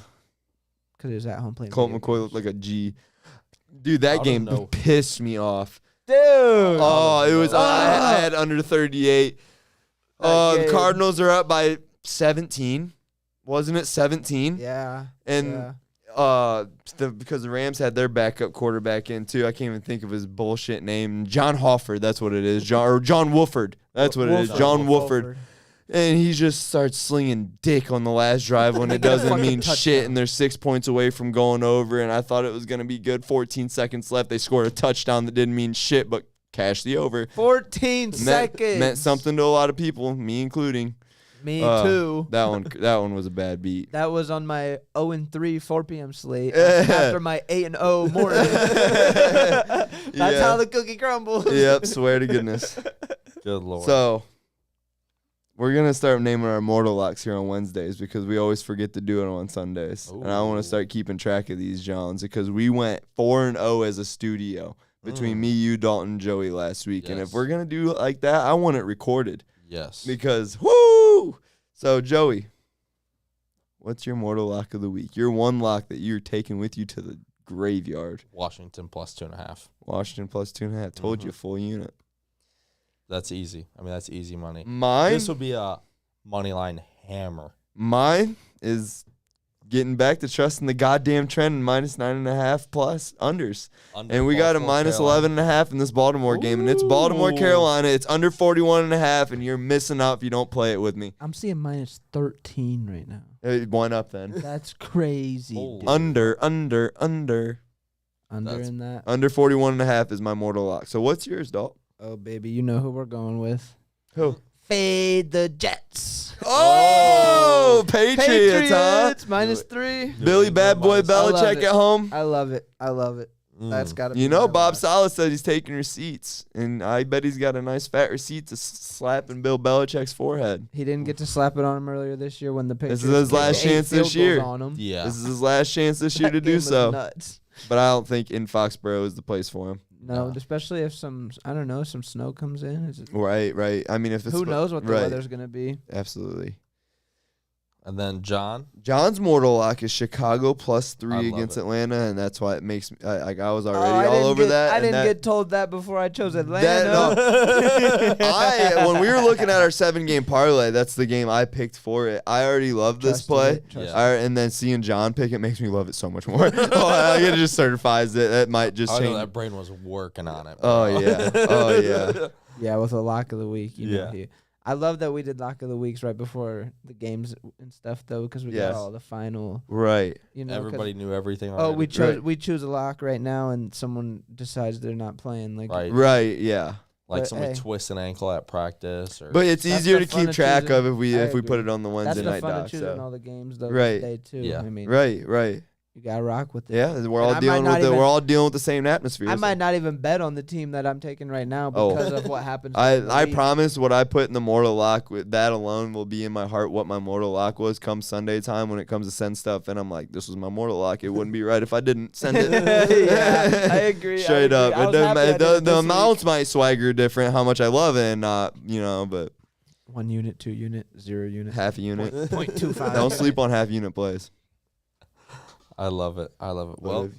Because he was at home playing. Colt McCoy looked like a G. Dude, that game pissed me off. Dude. Oh, it was. I had under 38. The Cardinals are up by 17. Wasn't it 17? Yeah. And because the Rams had their backup quarterback in too. I can't even think of his bullshit name. John Hofford, that's what it is. John Wolford. That's what it is. John Wolford. And he just starts slinging dick on the last drive when it doesn't mean shit, and they're 6 points away from going over, and I thought it was going to be good. 14 seconds left. They scored a touchdown that didn't mean shit, but cashed the over. 14 seconds. Meant something to a lot of people, me including. Me too. That one was a bad beat. That was on my 0-3 4 p.m. slate after my 8-0 morning. That's how the cookie crumbles. Yep, swear to goodness. Good Lord. So we're going to start naming our mortal locks here on Wednesdays because we always forget to do it on Sundays. Ooh. And I want to start keeping track of these, Johns, because we went 4-0 as a studio between me, you, Dalton, Joey last week. Yes. And if we're going to do it like that, I want it recorded. Yes. Because, whoo! So, Joey, what's your mortal lock of the week? Your one lock that you're taking with you to the graveyard. Washington plus 2.5. Washington plus 2.5. Told you, full unit. That's easy. I mean, that's easy money. Mine? This would be a money line hammer. Mine is getting back to trusting the goddamn trend, -9.5 plus unders. And we got a -11.5 in this Baltimore game. And it's Baltimore, Carolina. It's under 41.5, and you're missing out if you don't play it with me. I'm seeing -13 right now. One up then. That's crazy. Under. Under That's in that. Under 41.5 is my mortal lock. So what's yours, Dalt? Oh, baby, you know who we're going with. Who? Fade the Jets. Oh, Patriots, huh? -3. Billy Bad Boy Belichick at home. I love it. That's got to be. You know, Bob Sala said he's taking receipts, and I bet he's got a nice fat receipt to slap in Bill Belichick's forehead. He didn't get to slap it on him earlier this year when the Patriots. This is his last chance this year. Yeah. This is his last chance this year to do so. Nuts. But I don't think in Foxborough is the place for him. No, especially if some snow comes in. Right. I mean, if it's who knows what the weather's gonna be? Absolutely. And then John's mortal lock is Chicago +3 against it. Atlanta, and that's why it makes me. I was already all over that. I didn't get told that before I chose Atlanta. When we were looking at our 7-game parlay, that's the game I picked for it. I already love this play, and then seeing John pick it makes me love it so much more. It just certifies it. That might just change. That brain was working on it. Bro. Oh yeah. Yeah, with a lock of the week. You know, Yeah. I love that we did lock of the weeks right before the games and stuff, though, because we got all the final. Right. You know, everybody knew everything already. We choose a lock right now, and someone decides they're not playing. Like right. Yeah. Like somebody twists an ankle at practice, but it's easier to keep track of if we put it on the Wednesday night doc. That's the fun of choosing all the games though. Right. Today too. Yeah. I mean, right. You gotta rock with it. Yeah, we're all dealing with it. We're all dealing with the same atmosphere. I might not even bet on the team that I'm taking right now because of what happens. I promise what I put in the mortal lock, with that alone will be in my heart what my mortal lock was come Sunday time when it comes to send stuff. And I'm like, this was my mortal lock. It wouldn't be right if I didn't send it. Yeah, I agree. Straight up. The amounts might swagger different, how much I love it and not, but 1 unit, 2 unit, 0 unit, half a unit, 0.25. Don't sleep on half unit plays. I love it. Well,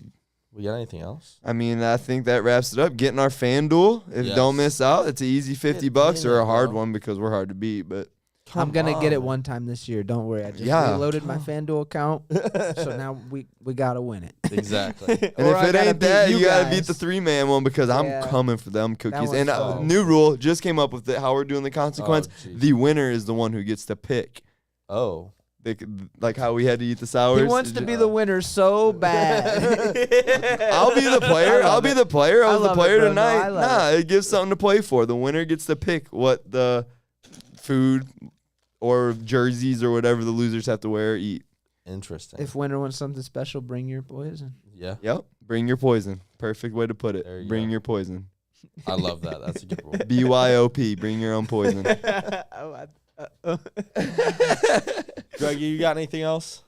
we got anything else? I mean, I think that wraps it up. Getting our FanDuel. Don't miss out. It's an easy $50 or a hard one because we're hard to beat. But I'm gonna get it one time this year. Don't worry. I just reloaded my FanDuel account, so now we gotta win it. Exactly. And if it ain't that, you gotta beat the 3-man one because I'm coming for them cookies. And new rule just came up with it. How we're doing the consequence. The winner is the one who gets to pick. Oh. Like how we had to eat the sours. He wants to be the winner so bad. I'll be the player. I'll be the player. I was the player tonight. No, it gives something to play for. The winner gets to pick what the food or jerseys or whatever the losers have to wear or eat. Interesting. If winner wants something special, bring your poison. Yeah. Yep. Bring your poison. Perfect way to put it. Bring your poison. I love that. That's a good one. BYOP. Bring your own poison. Greg, you got anything else?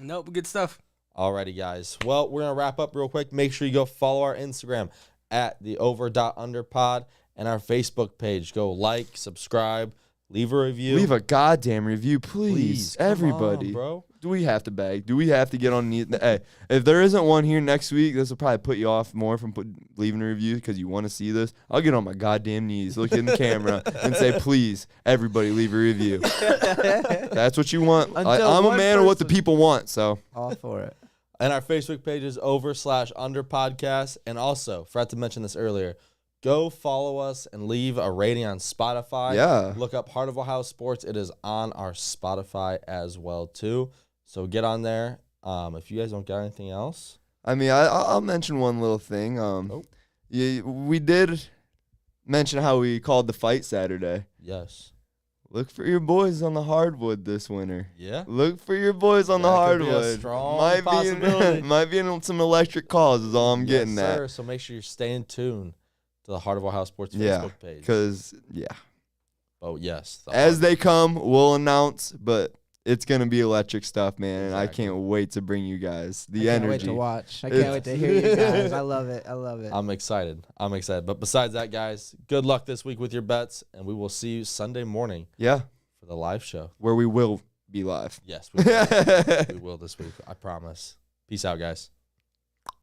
Nope, good stuff. Alrighty, guys. Well, we're going to wrap up real quick. Make sure you go follow our Instagram at the over.underpod and our Facebook page. Go like, subscribe, leave a review. Leave a goddamn review, please. Everybody. On, bro. Do we have to beg? Do we have to get on the hey, if there isn't one here next week, this will probably put you off more from leaving a review because you want to see this. I'll get on my goddamn knees, look in the camera, and say, please, everybody leave a review. That's what you want. I'm a man of what the people want, so. All for it. And our Facebook page is over/under podcast. And also, forgot to mention this earlier, go follow us and leave a rating on Spotify. Yeah. Look up Heart of Ohio Sports. It is on our Spotify as well, too. So get on there. If you guys don't got anything else. I mean, I'll mention one little thing. We did mention how we called the fight Saturday. Yes. Look for your boys on the hardwood this winter. Yeah. Look for your boys on the hardwood. Could be a strong possibility. Might be in some electric calls is all I'm getting at. Sir. So make sure you're staying tuned to the Heart of Ohio Sports Facebook page. Because, Oh, yes. As they come, we'll announce, but it's going to be electric stuff, man, and I can't wait to bring you guys the energy. I can't wait to watch. I can't wait to hear you guys. I love it. I'm excited. But besides that, guys, good luck this week with your bets, and we will see you Sunday morning for the live show. Where we will be live. Yes, we will. We will this week. I promise. Peace out, guys.